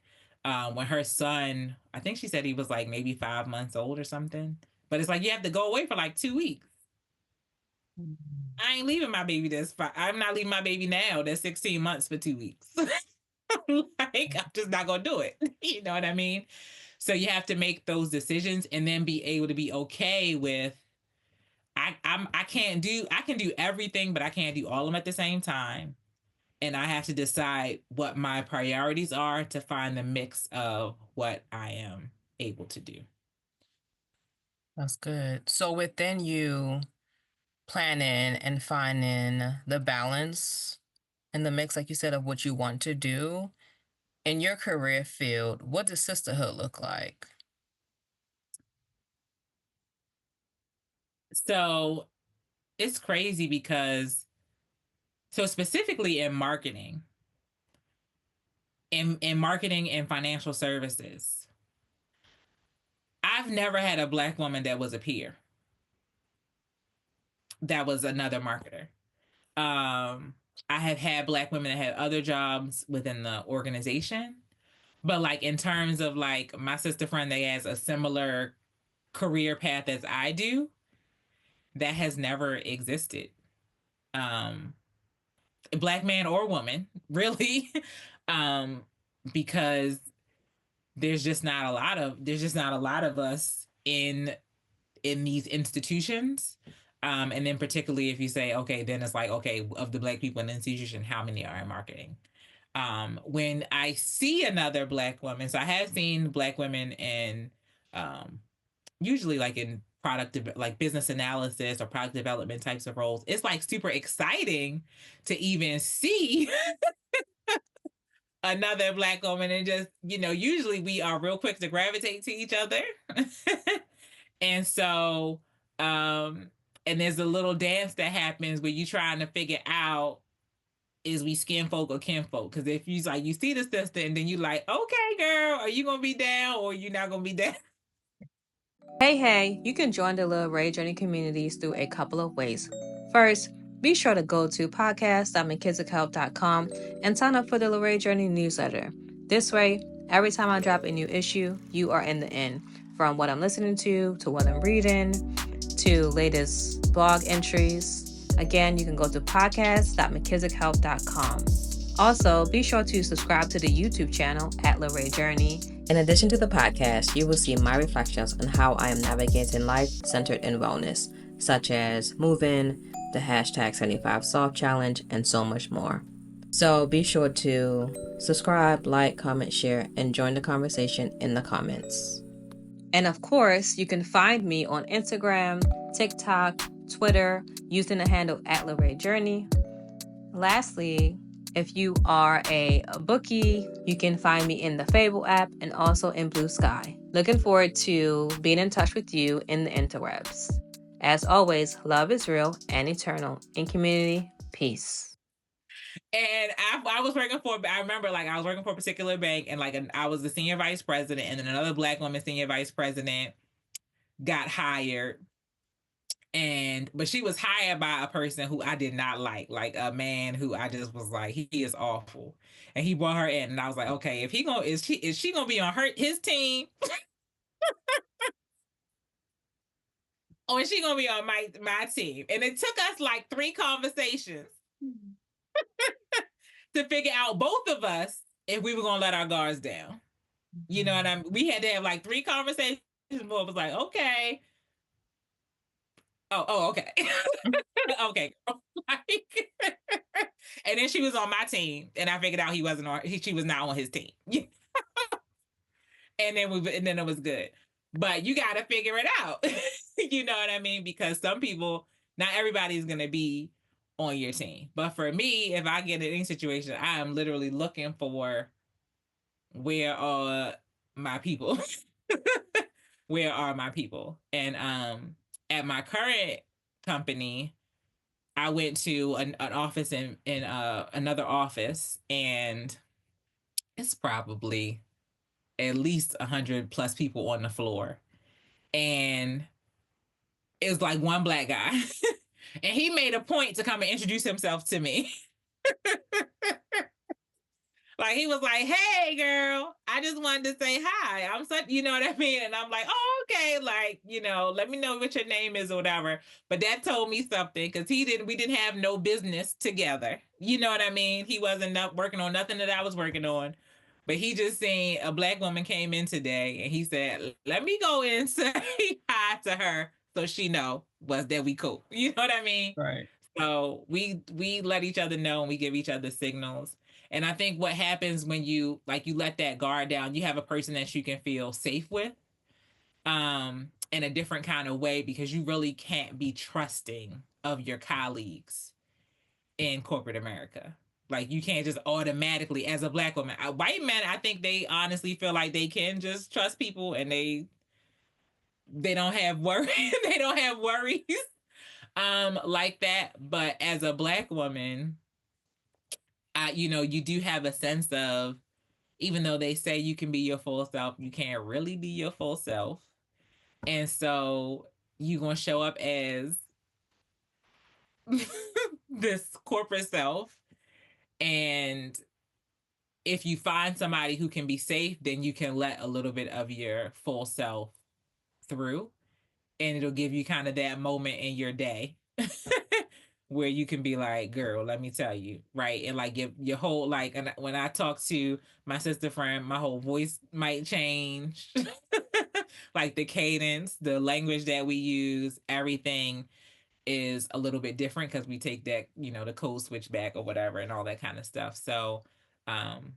when her son, I think she said he was like maybe 5 months old or something. But it's like you have to go away for like 2 weeks. I ain't leaving my baby I'm not leaving my baby now. That's 16 months for 2 weeks. Like, I'm just not gonna do it. You know what I mean? So you have to make those decisions and then be able to be okay with I can do everything, but I can't do all of them at the same time. And I have to decide what my priorities are to find the mix of what I am able to do. That's good. So within you planning and finding the balance and the mix, like you said, of what you want to do in your career field, what does sisterhood look like? So it's crazy because, so specifically in marketing, in marketing and financial services, I've never had a Black woman that was a peer. That was another marketer. I have had Black women that had other jobs within the organization, but like in terms of like my sister friend that has a similar career path as I do, that has never existed. Black man or woman, really, because there's just not a lot of us in these institutions. And then particularly if you say, okay, then it's like, okay, of the Black people in the institution, how many are in marketing? When I see another Black woman, so I have seen Black women in, usually like in like business analysis or product development types of roles. It's like super exciting to even see another Black woman, and just, usually we are real quick to gravitate to each other. And so, and there's a little dance that happens where you trying to figure out, is we skin folk or kin folk? Because if you like, you see the sister and then you like, okay, girl, are you gonna be down or you not gonna be down? Hey, you can join the Little Ray Journey communities through a couple of ways. First, be sure to go to podcast.mckinseyhelp.com and sign up for the Little Ray Journey newsletter. This way, every time I drop a new issue, you are in the in. From what I'm listening to what I'm reading, to latest blog entries. Again, you can go to podcast.mckinseyhelp.com. Also, be sure to subscribe to the YouTube channel at Little Ray Journey. In addition to the podcast, you will see my reflections on how I am navigating life centered in wellness, such as moving, the hashtag 75 Soft Challenge, and so much more. So be sure to subscribe, like, comment, share, and join the conversation in the comments. And of course, you can find me on Instagram, TikTok, Twitter, using the handle at Little Ray Journey. Lastly, if you are a bookie, you can find me in the Fable app and also in Blue Sky. Looking forward to being in touch with you in the interwebs. As always, love is real and eternal. In community, peace. And I remember like I was working for a particular bank, and like I was the senior vice president, and then another Black woman senior vice president got hired. But she was hired by a person who I did not like a man who I just was like, he is awful. And he brought her in, and I was like, okay, if is she gonna be on his team, or is she gonna be on my team? And it took us like 3 conversations to figure out, both of us, if we were gonna let our guards down. You know what I mean? We had to have like 3 conversations before it was like, okay. Oh, okay. Okay. Like, and then she was on my team, and I figured out she was not on his team. and then it was good. But you got to figure it out. You know what I mean? Because some people, not everybody's going to be on your team. But for me, if I get in any situation, I am literally looking for, where are my people? Where are my people? And at my current company, I went to an office in another office, and it's probably at least 100 plus people on the floor. And it was like one Black guy. And he made a point to come and introduce himself to me. Like he was like, "Hey, girl, I just wanted to say hi. I'm such, you know what I mean?" And I'm like, "Oh, okay. Like, let me know what your name is or whatever." But that told me something because we didn't have no business together. You know what I mean? He wasn't working on nothing that I was working on. But he just seen a black woman came in today, and he said, "Let me go in and say hi to her so she know was that we cool." You know what I mean? Right. So we let each other know and we give each other signals. And I think what happens when you let that guard down, you have a person that you can feel safe with, in a different kind of way because you really can't be trusting of your colleagues in corporate America. Like you can't just automatically, as a black woman, white men, I think they honestly feel like they can just trust people and they don't have worry, they don't have worries, like that. But as a black woman, you do have a sense of, even though they say you can be your full self, you can't really be your full self. And so you're going to show up as this corporate self. And if you find somebody who can be safe, then you can let a little bit of your full self through. And it'll give you kind of that moment in your day where you can be like, "Girl, let me tell you," right? And like your whole, like, and when I talk to my sister friend, my whole voice might change. Like the cadence, the language that we use, everything is a little bit different because we take that, the code switch back or whatever and all that kind of stuff. So um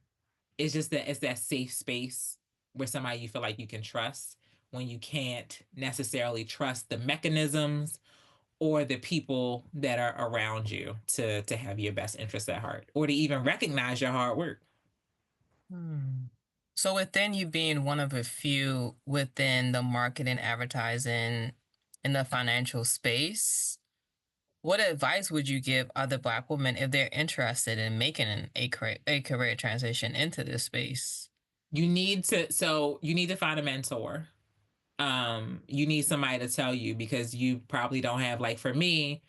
it's just that it's that safe space where somebody you feel like you can trust when you can't necessarily trust the mechanisms or the people that are around you to have your best interests at heart or to even recognize your hard work. So within you being one of a few within the marketing, advertising, in the financial space, what advice would you give other Black women if they're interested in making a career transition into this space? You need to find a mentor. You need somebody to tell you because you probably don't have, like for me,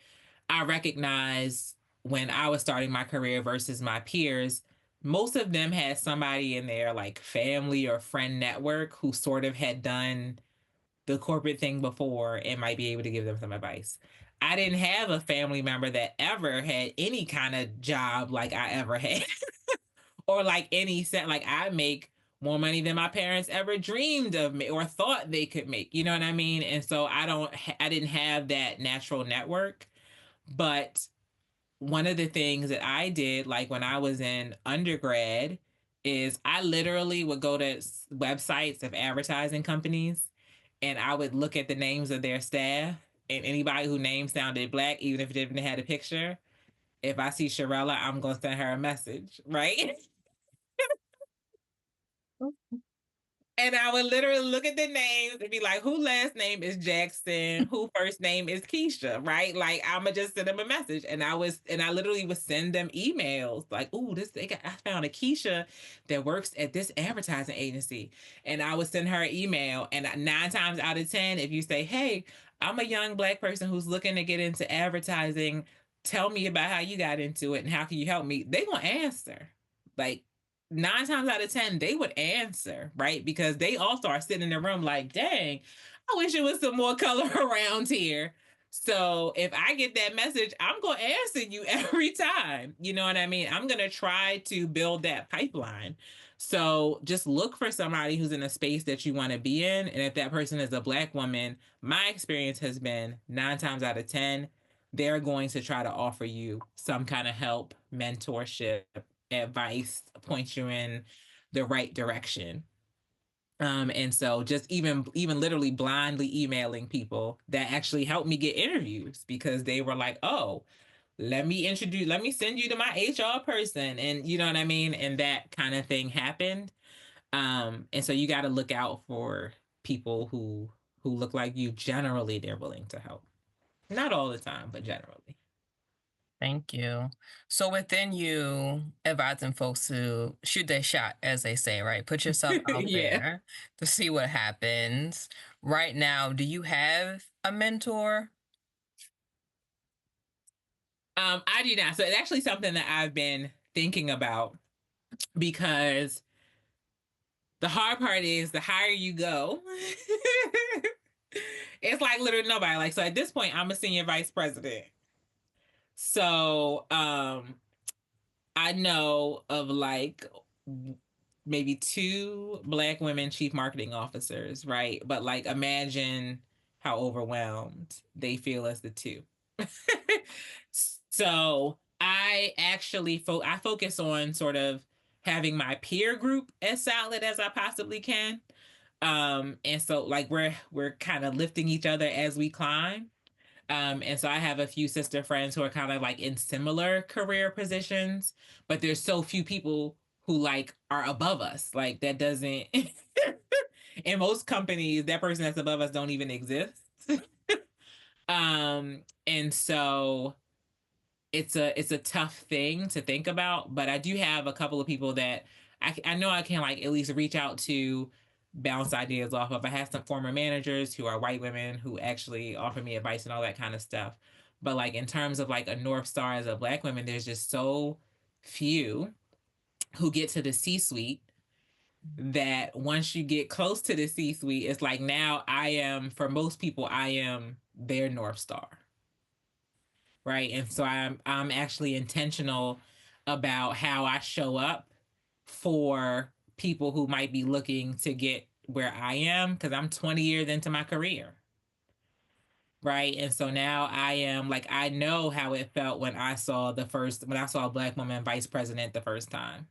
I recognize when I was starting my career versus my peers, most of them had somebody in their like family or friend network who sort of had done the corporate thing before and might be able to give them some advice. I didn't have a family member that ever had any kind of job like I ever had or like any set, like I make more money than my parents ever dreamed of me or thought they could make. You know what I mean? And so I didn't have that natural network. But one of the things that I did, like when I was in undergrad, is I literally would go to websites of advertising companies and I would look at the names of their staff and anybody whose name sounded Black, even if it didn't have a picture. If I see Sharella, I'm going to send her a message, right? And I would literally look at the names and be like, who last name is Jackson? Who first name is Keisha? Right? Like I'ma just send them a message. And I literally would send them emails like, "Ooh, I found a Keisha that works at this advertising agency." And I would send her an email. And 9 times out of 10, if you say, "Hey, I'm a young Black person who's looking to get into advertising. Tell me about how you got into it and how can you help me?" They gonna answer. Like 9 times out of 10, they would answer, right? Because they also are sitting in the room like, "Dang, I wish it was some more color around here." So if I get that message, I'm going to answer you every time. You know what I mean? I'm going to try to build that pipeline. So just look for somebody who's in a space that you want to be in. And if that person is a Black woman, my experience has been 9 times out of 10, they're going to try to offer you some kind of help, mentorship, advice, point you in the right direction. And so just even literally blindly emailing people that actually helped me get interviews because they were like, "Oh, let me send you to my HR person." And you know what I mean? And that kind of thing happened. And so you got to look out for people who look like you. Generally, they're willing to help. Not all the time, but generally. Thank you. So within you advising folks to shoot their shot, as they say, right? Put yourself out Yeah. there to see what happens. Right now, do you have a mentor? I do not. So it's actually something that I've been thinking about. because the hard part is the higher you go, it's like literally nobody. Like, so at this point, I'm a senior vice president. So, I know of like maybe 2 Black women chief marketing officers, right? But like, imagine how overwhelmed they feel as the 2. So I actually I focus on sort of having my peer group as solid as I possibly can. And so like we're kind of lifting each other as we climb. And so I have a few sister friends who are kind of like in similar career positions, but there's so few people who like are above us. Like that doesn't in most companies, that person that's above us don't even exist. And so it's a tough thing to think about, but I do have a couple of people that I know I can like at least reach out to, bounce ideas off of. I have some former managers who are white women who actually offer me advice and all that kind of stuff. But like in terms of like a North Star as a Black woman, there's just so few who get to the C-suite that once you get close to the C-suite, it's like now for most people, I am their North Star. Right. And so I'm actually intentional about how I show up for people who might be looking to get where I am, because I'm 20 years into my career. Right. And so now I am like, I know how it felt when I saw a Black woman vice president the first time.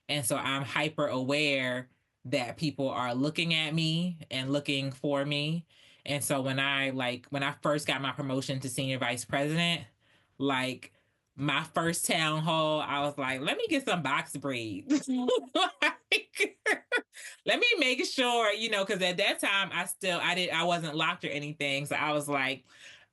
And so I'm hyper aware that people are looking at me and looking for me. And so when I first got my promotion to senior vice president, like my first town hall, I was like, let me get some box braids. Like, let me make sure, because at that time I wasn't locked or anything. So I was like,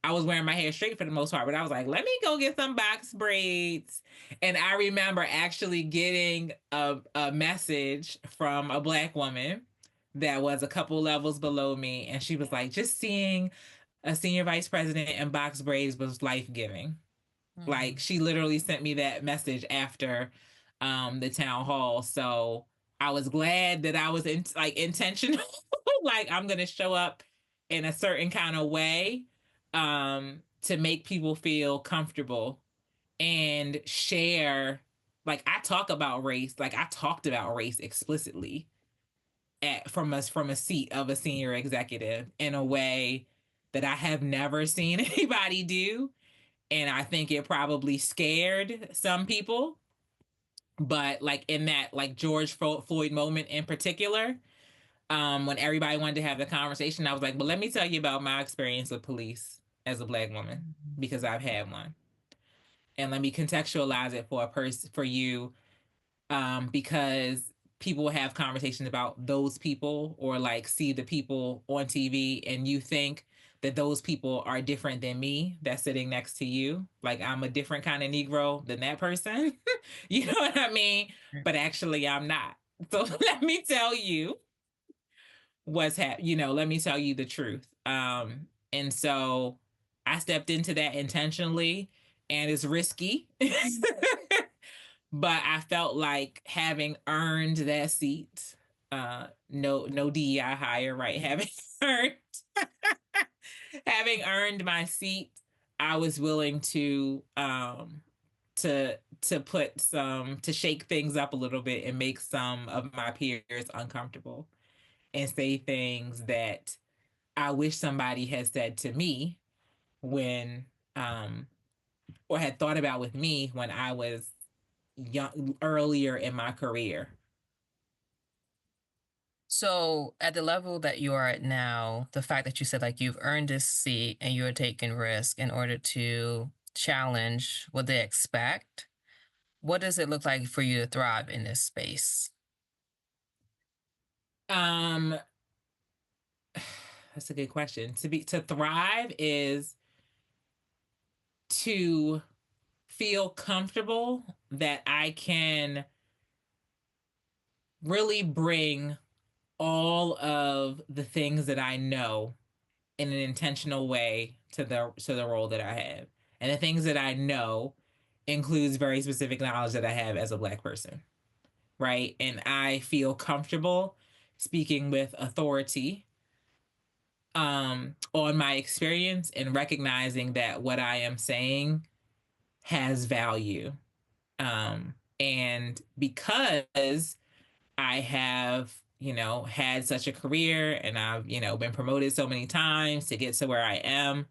I was wearing my hair straight for the most part, but I was like, let me go get some box braids. And I remember actually getting a message from a Black woman that was a couple levels below me. And she was like, just seeing a senior vice president in box braids was life-giving. Mm-hmm. Like she literally sent me that message after the town hall. So I was glad that I was intentional. Like I'm going to show up in a certain kind of way to make people feel comfortable and share. Like I talk about race, like I talked about race explicitly from a seat of a senior executive in a way that I have never seen anybody do. And I think it probably scared some people. But like in that like George Floyd moment in particular, when everybody wanted to have the conversation, I was like, well, let me tell you about my experience with police as a Black woman, because I've had one. And let me contextualize it for you, because people have conversations about those people or like see the people on TV and you think that those people are different than me that's sitting next to you. Like I'm a different kind of Negro than that person. You know what I mean? But actually I'm not. So let me tell you let me tell you the truth. And so I stepped into that intentionally, and it's risky. But I felt like having earned that seat, no DEI hire, right? earned having earned my seat, I was willing to shake things up a little bit and make some of my peers uncomfortable and say things that I wish somebody had said to me when or had thought about with me when I was young, earlier in my career. So at the level that you are at now, the fact that you said like you've earned this seat and you're taking risk in order to challenge what they expect, what does it look like for you to thrive in this space? That's a good question. To thrive is to feel comfortable that I can really bring all of the things that I know in an intentional way to the role that I have. And the things that I know includes very specific knowledge that I have as a Black person. right? And I feel comfortable speaking with authority on my experience and recognizing that what I am saying has value. And because I have, had such a career and I've, been promoted so many times to get to where I am,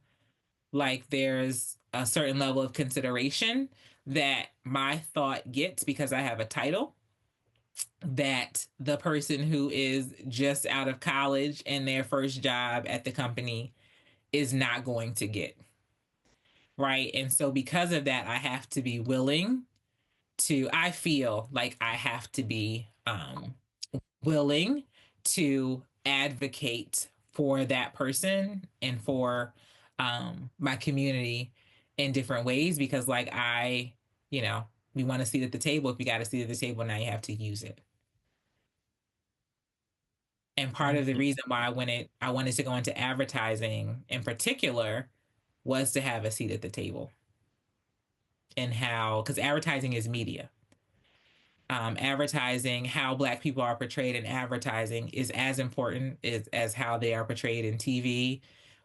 like there's a certain level of consideration that my thought gets because I have a title that the person who is just out of college and their first job at the company is not going to get. Right. And so because of that, I have to be willing I feel like I have to be willing to advocate for that person and for my community in different ways because like we want a seat at the table. If you got a seat at the table, now you have to use it. And part of the reason why I wanted to go into advertising in particular was to have a seat at the table. And because advertising is media. Advertising, how Black people are portrayed in advertising is as important as how they are portrayed in TV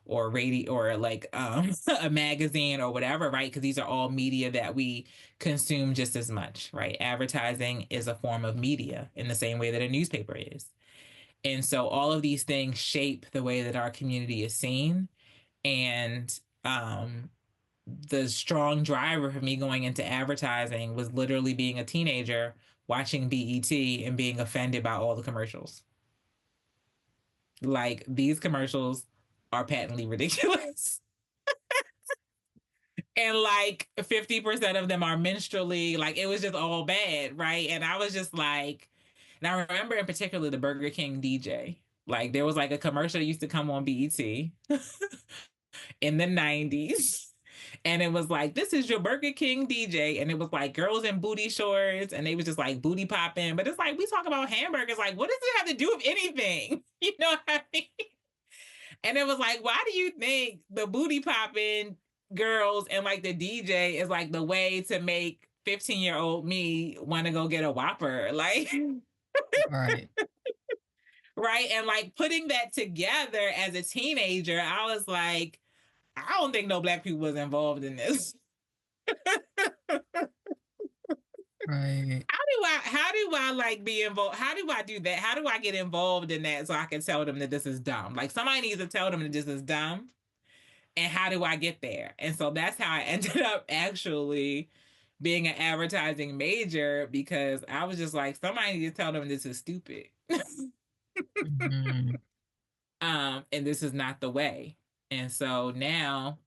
or radio or like a magazine or whatever, right? Because these are all media that we consume just as much, right? Advertising is a form of media in the same way that a newspaper is. And so all of these things shape the way that our community is seen. And the strong driver for me going into advertising was literally being a teenager watching BET and being offended by all the commercials. Like, these commercials are patently ridiculous. And like 50% of them are minstrelly. Like, it was just all bad, right? And I was just like, and I remember in particular the Burger King DJ. Like, there was like a commercial that used to come on BET in the 90s. And it was like, this is your Burger King DJ. And it was like girls in booty shorts and they was just like booty popping. But it's like, we talk about hamburgers. Like, what does it have to do with anything? You know what I mean? And it was like, why do you think the booty popping girls and like the DJ is like the way to make 15-year-old me want to go get a Whopper? Like, right. Right. And like putting that together as a teenager, I was like, I don't think no Black people was involved in this. Right. How do I like be involved? How do I do that? How do I get involved in that so I can tell them that this is dumb? Like somebody needs to tell them that this is dumb. And how do I get there? And so that's how I ended up actually being an advertising major because I was just like, somebody needs to tell them this is stupid. Mm-hmm. And this is not the way. And so now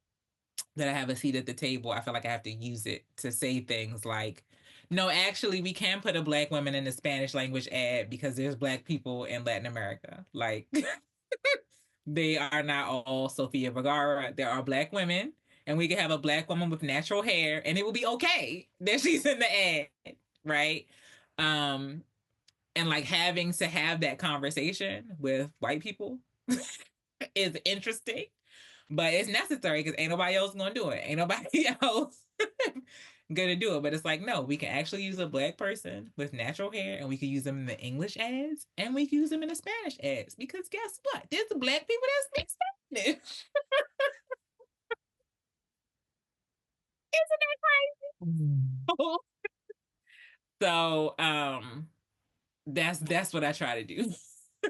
that I have a seat at the table, I feel like I have to use it to say things like, no, actually, we can put a Black woman in a Spanish language ad because there's Black people in Latin America. Like, they are not all Sofia Vergara. There are Black women, and we can have a Black woman with natural hair, and it will be okay that she's in the ad, right? And like having to have that conversation with white people is interesting, but it's necessary because ain't nobody else gonna do it. Ain't nobody else gonna do it. But it's like, no, we can actually use a Black person with natural hair and we can use them in the English ads and we can use them in the Spanish ads because guess what? There's Black people that speak Spanish. Isn't that crazy? So that's what I try to do.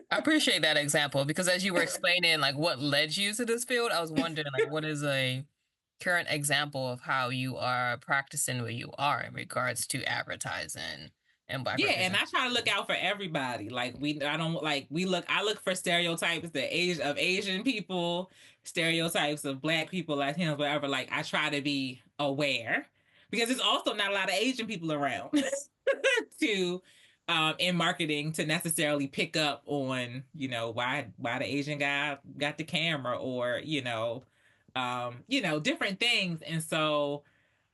I appreciate that example because as you were explaining like what led you to this field, I was wondering like what is a current example of how you are practicing where you are in regards to advertising and Black Yeah, and I representation. try to look out for everybody. Like I look for stereotypes of Asian people, stereotypes of Black people, Latinos, whatever. Like I try to be aware because there's also not a lot of Asian people around to in marketing to necessarily pick up on, why the Asian guy got the camera or, different things. And so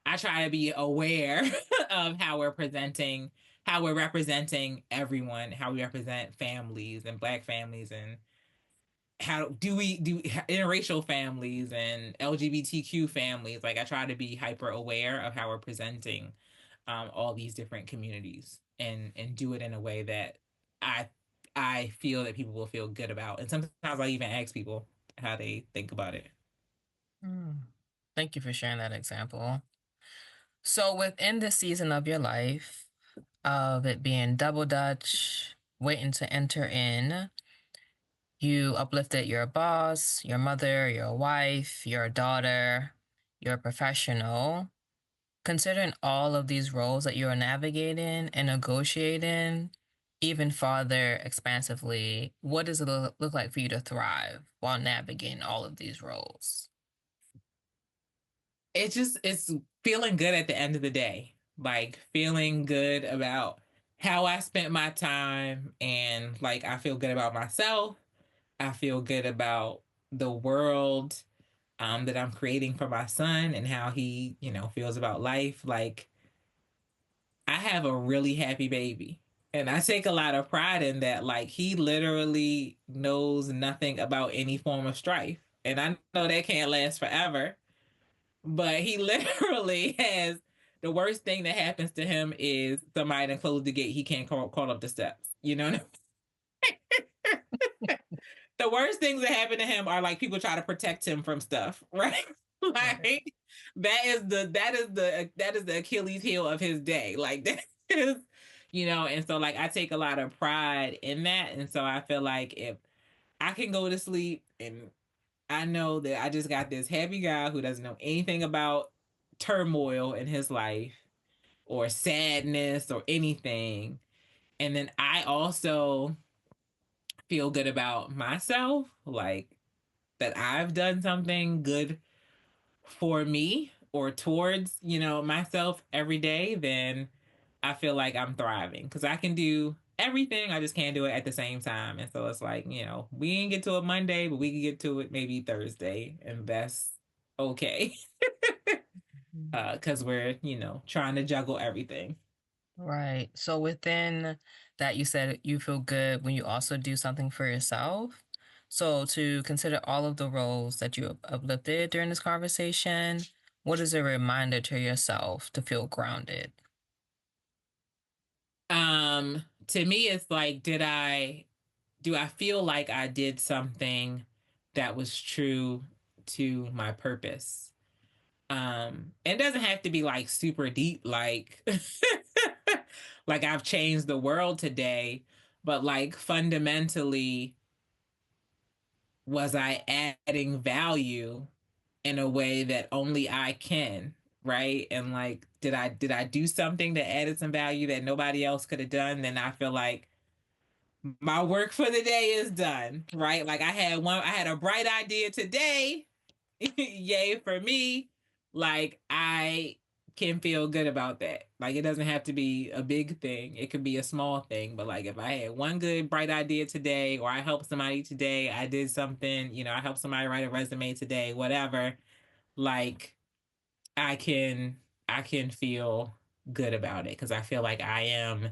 I try to be aware of how we're representing everyone, how we represent families and Black families, and how do we do interracial families and LGBTQ families. Like I try to be hyper aware of how we're presenting all these different communities and do it in a way that I feel that people will feel good about. And sometimes I even ask people how they think about it. Thank you for sharing that example. So within the season of your life, of it being double dutch, waiting to enter in, you uplifted your boss, your mother, your wife, your daughter, your professional. Considering all of these roles that you're navigating and negotiating, even farther expansively, what does it look like for you to thrive while navigating all of these roles? It's feeling good at the end of the day, like feeling good about how I spent my time, and like I feel good about myself. I feel good about the world that I'm creating for my son and how he, feels about life. Like I have a really happy baby. And I take a lot of pride in that. Like he literally knows nothing about any form of strife. And I know that can't last forever, but he literally has the worst thing that happens to him is somebody to close the gate. He can't crawl up the steps. You know what I mean? The worst things that happen to him are like people try to protect him from stuff, right? Like that is the Achilles heel of his day. Like that is, and so like I take a lot of pride in that. And so I feel like if I can go to sleep and I know that I just got this happy guy who doesn't know anything about turmoil in his life or sadness or anything. And then I also feel good about myself, like that I've done something good for me or towards, myself every day, then I feel like I'm thriving because I can do everything. I just can't do it at the same time. And so it's like, we didn't get to it Monday, but we can get to it maybe Thursday. And that's okay. Because we're, trying to juggle everything. Right. So within that, you said you feel good when you also do something for yourself. So to consider all of the roles that you uplifted during this conversation, what is a reminder to yourself to feel grounded? To me, it's like, do I feel like I did something that was true to my purpose? It doesn't have to be like super deep, like like I've changed the world today, but like fundamentally, was I adding value in a way that only I can, right? And like, did I do something that added some value that nobody else could have done? Then I feel like my work for the day is done, right? Like I had a bright idea today. Yay for me. Like I can feel good about that. Like it doesn't have to be a big thing. It could be a small thing. But like if I had one good bright idea today, or I helped somebody today, I did something, I helped somebody write a resume today, whatever, like I can I can feel good about it because I feel like I am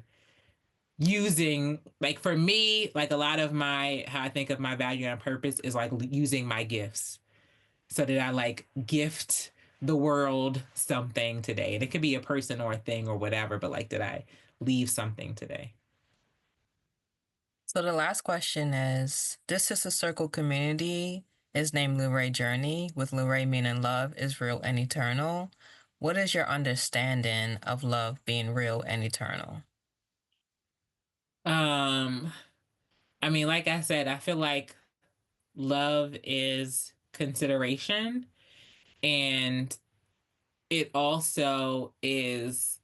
using, like for me, like a lot of my how I think of my value and purpose is like using my gifts. So did I like gift the world something today? And it could be a person or a thing or whatever, but like did I leave something today? So the last question is, this is a circle community is named Luray Journey, with Luray meaning love is real and eternal. What is your understanding of love being real and eternal? Um, I mean, like I said, I feel like love is consideration, and it also is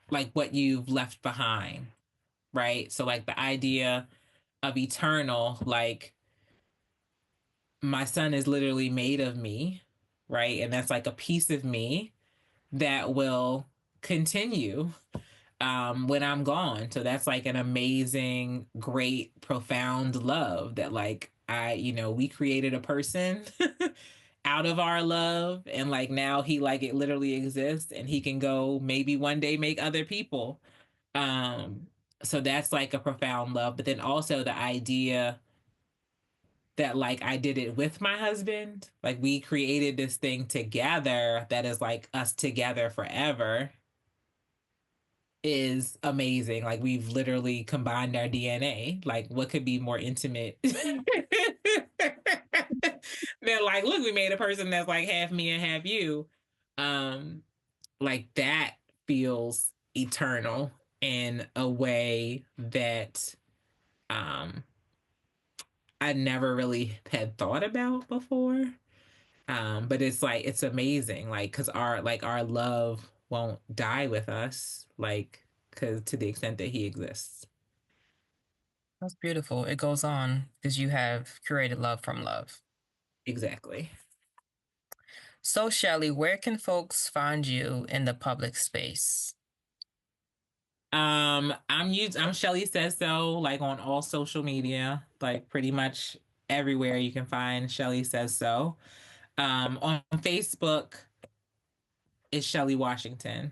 like what you've left behind, right? So like the idea of eternal, like my son is literally made of me, right? And that's like a piece of me that will continue when I'm gone. So that's like an amazing, great, profound love that like we created a person out of our love, and like now he like it literally exists and he can go maybe one day make other people. Um so that's like a profound love, but then also the idea that like I did it with my husband. Like we created this thing together that is like us together forever. is amazing. Like we've literally combined our DNA. Like what could be more intimate than like, look, we made a person that's like half me and half you. Like that feels eternal in a way that I never really had thought about before. But it's like it's amazing, like because our love won't die with us, like because to the extent that he exists. That's beautiful. It goes on because you have created love from love. Exactly. So, Shelly, where can folks find you in the public space? I'm Shelly Says So, like on all social media, like pretty much everywhere you can find Shelly Says So. On Facebook is Shelly Washington.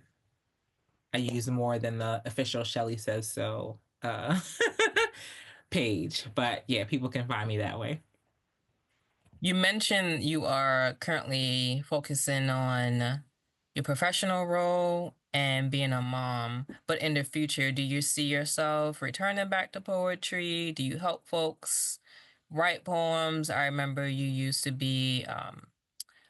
I use more than the official Shelly Says So page, but yeah, people can find me that way. You mentioned you are currently focusing on your professional role and being a mom, but in the future, do you see yourself returning back to poetry? Do you help folks write poems? I remember you used to be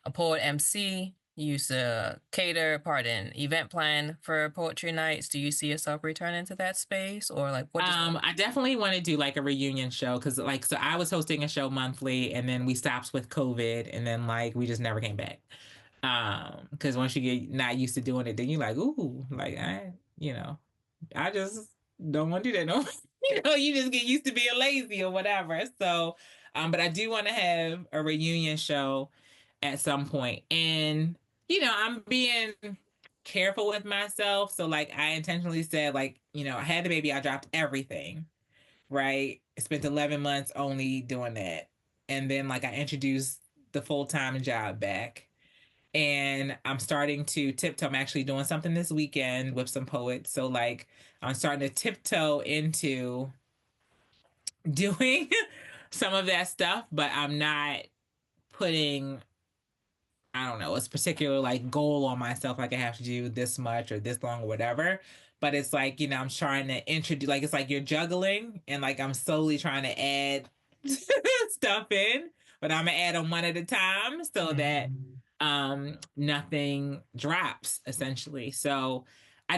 a poet MC. You used to event plan for poetry nights. Do you see yourself returning to that space, or like what? I definitely want to do like a reunion show because like so I was hosting a show monthly and then we stopped with COVID and then like we just never came back. Because once you get not used to doing it, then you're like, ooh, like I just don't want to do that no. You just get used to being lazy or whatever. So, but I do want to have a reunion show at some point, and I'm being careful with myself. So, like, I intentionally said, like, I had the baby, I dropped everything, right? I spent 11 months only doing that, and then like I introduced the full-time job back. And I'm starting to tiptoe. I'm actually doing something this weekend with some poets. So, like, I'm starting to tiptoe into doing some of that stuff, but I'm not putting, I don't know, a particular like goal on myself, like I have to do this much or this long or whatever. But it's like, I'm trying to introduce, like, it's like you're juggling and like I'm slowly trying to add stuff in, but I'm gonna add them one at a time so that nothing drops essentially. So I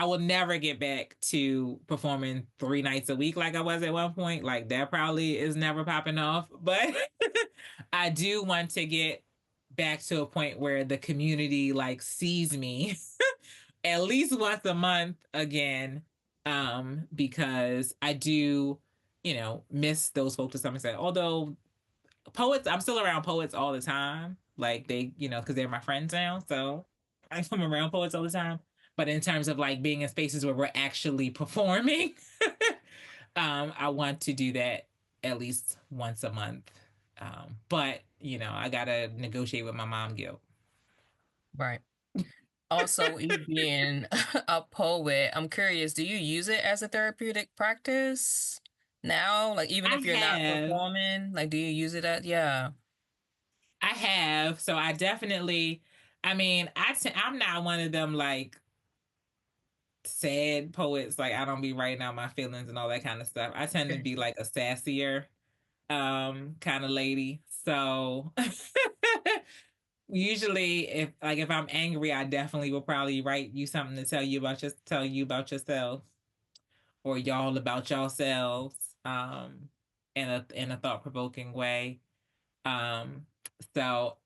will never get back to performing 3 nights a week like I was at one point. Like that probably is never popping off, but I do want to get back to a point where the community like sees me at least once a month again. Because I do, miss those folks to some extent. Although poets, I'm still around poets all the time. Like they, because they're my friends now. So I'm around poets all the time. But in terms of like being in spaces where we're actually performing, I want to do that at least once a month. But I gotta negotiate with my mom guilt. Right. Also, you being a poet, I'm curious, do you use it as a therapeutic practice now? Like, even I if you're not have, performing, like, do you use it at, yeah. I have. So I definitely, I mean, I'm not one of them like sad poets. Like I don't be writing out my feelings and all that kind of stuff. I tend to be like a sassier kind of lady. So usually if I'm angry, I definitely will probably write you something to tell you about yourself or y'all about yourselves in a thought-provoking way. Um so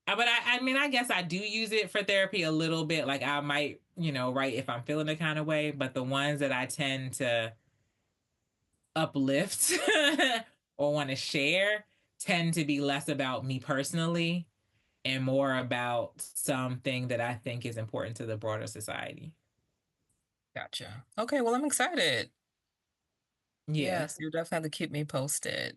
but I mean, I guess I do use it for therapy a little bit. Like I might, write if I'm feeling a kind of way, but the ones that I tend to uplift or want to share tend to be less about me personally and more about something that I think is important to the broader society. Gotcha. Okay, well, I'm excited. Yeah. Yes, you definitely have to keep me posted.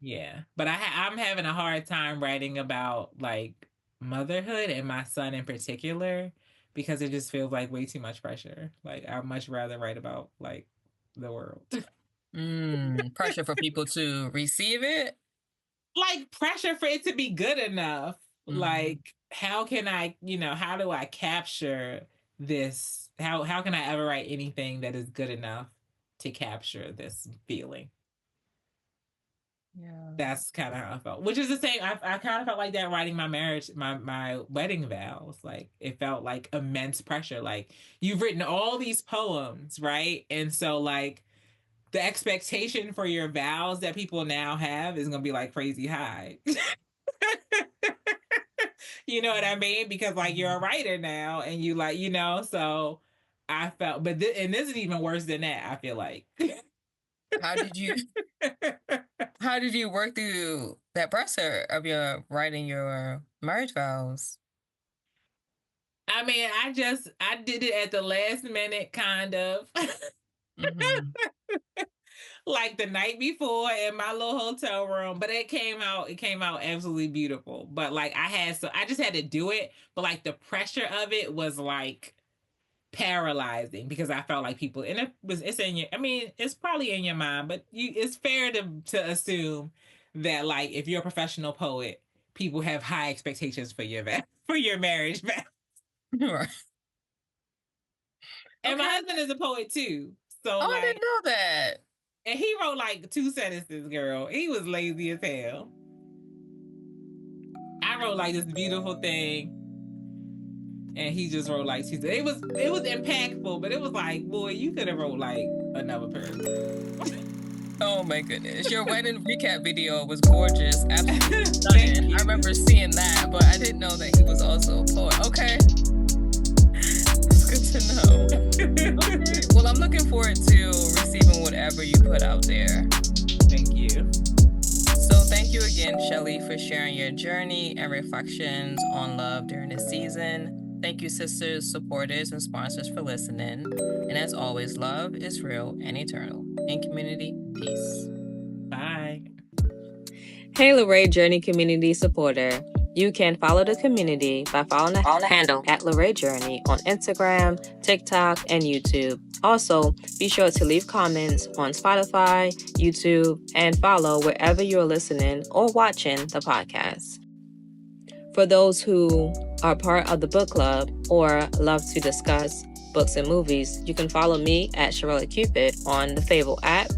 Yeah. But I'm having a hard time writing about like motherhood and my son in particular because it just feels like way too much pressure. Like I'd much rather write about like the world. Pressure for people to receive it. Like pressure for it to be good enough. Mm, Like how can I, how do I capture this, how can I ever write anything that is good enough to capture this feeling? Yeah. That's kind of how I felt, which is the same. I kind of felt like that writing my marriage, my wedding vows. Like, it felt like immense pressure. Like, you've written all these poems, right? And so, like, the expectation for your vows that people now have is going to be like crazy high. You know what I mean? Because, like, you're a writer now, and you, like, you know, so I felt, but and this is even worse than that, I feel like. How did you work through that pressure of your writing your marriage vows? I mean, I did it at the last minute, kind of. Mm-hmm. Like the night before in my little hotel room, but it came out absolutely beautiful. But like, I just had to do it, but like the pressure of it was like paralyzing, because I felt like people, and it's in your, I mean, it's probably in your mind, but it's fair to assume that, like, if you're a professional poet, people have high expectations for your for your marriage vow. Right. And my husband is a poet too, so Oh, like, I didn't know that. and he wrote like 2 sentences, girl. He was lazy as hell. I wrote like this beautiful thing, and he just wrote like 2. It was impactful, but it was like, boy, you could have wrote like another paragraph. Oh my goodness. Your wedding recap video was gorgeous. Absolutely stunning. I remember seeing that, but I didn't know that he was also a poet. Okay. That's good to know. Okay. Well, I'm looking forward to receiving whatever you put out there. Thank you. So thank you again, Shelly, for sharing your journey and reflections on love during this season. Thank you, sisters, supporters, and sponsors for listening. And as always, love is real and eternal. In community, peace. Bye. Hey, Lorraine Journey Community Supporter. You can follow the community by following the handle at Lorraine Journey on Instagram, TikTok, and YouTube. Also, be sure to leave comments on Spotify, YouTube, and follow wherever you're listening or watching the podcast. For those who are part of the book club or love to discuss books and movies, you can follow me at Shelly Cupid on the Fable app.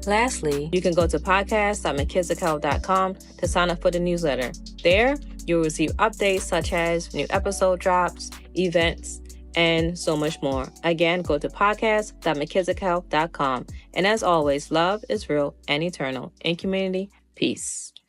Lastly, you can go to podcast.mckidsichelp.com to sign up for the newsletter. There, you'll receive updates such as new episode drops, events, and so much more. Again, go to podcast.mckidsichelp.com. And as always, love is real and eternal. In community, peace.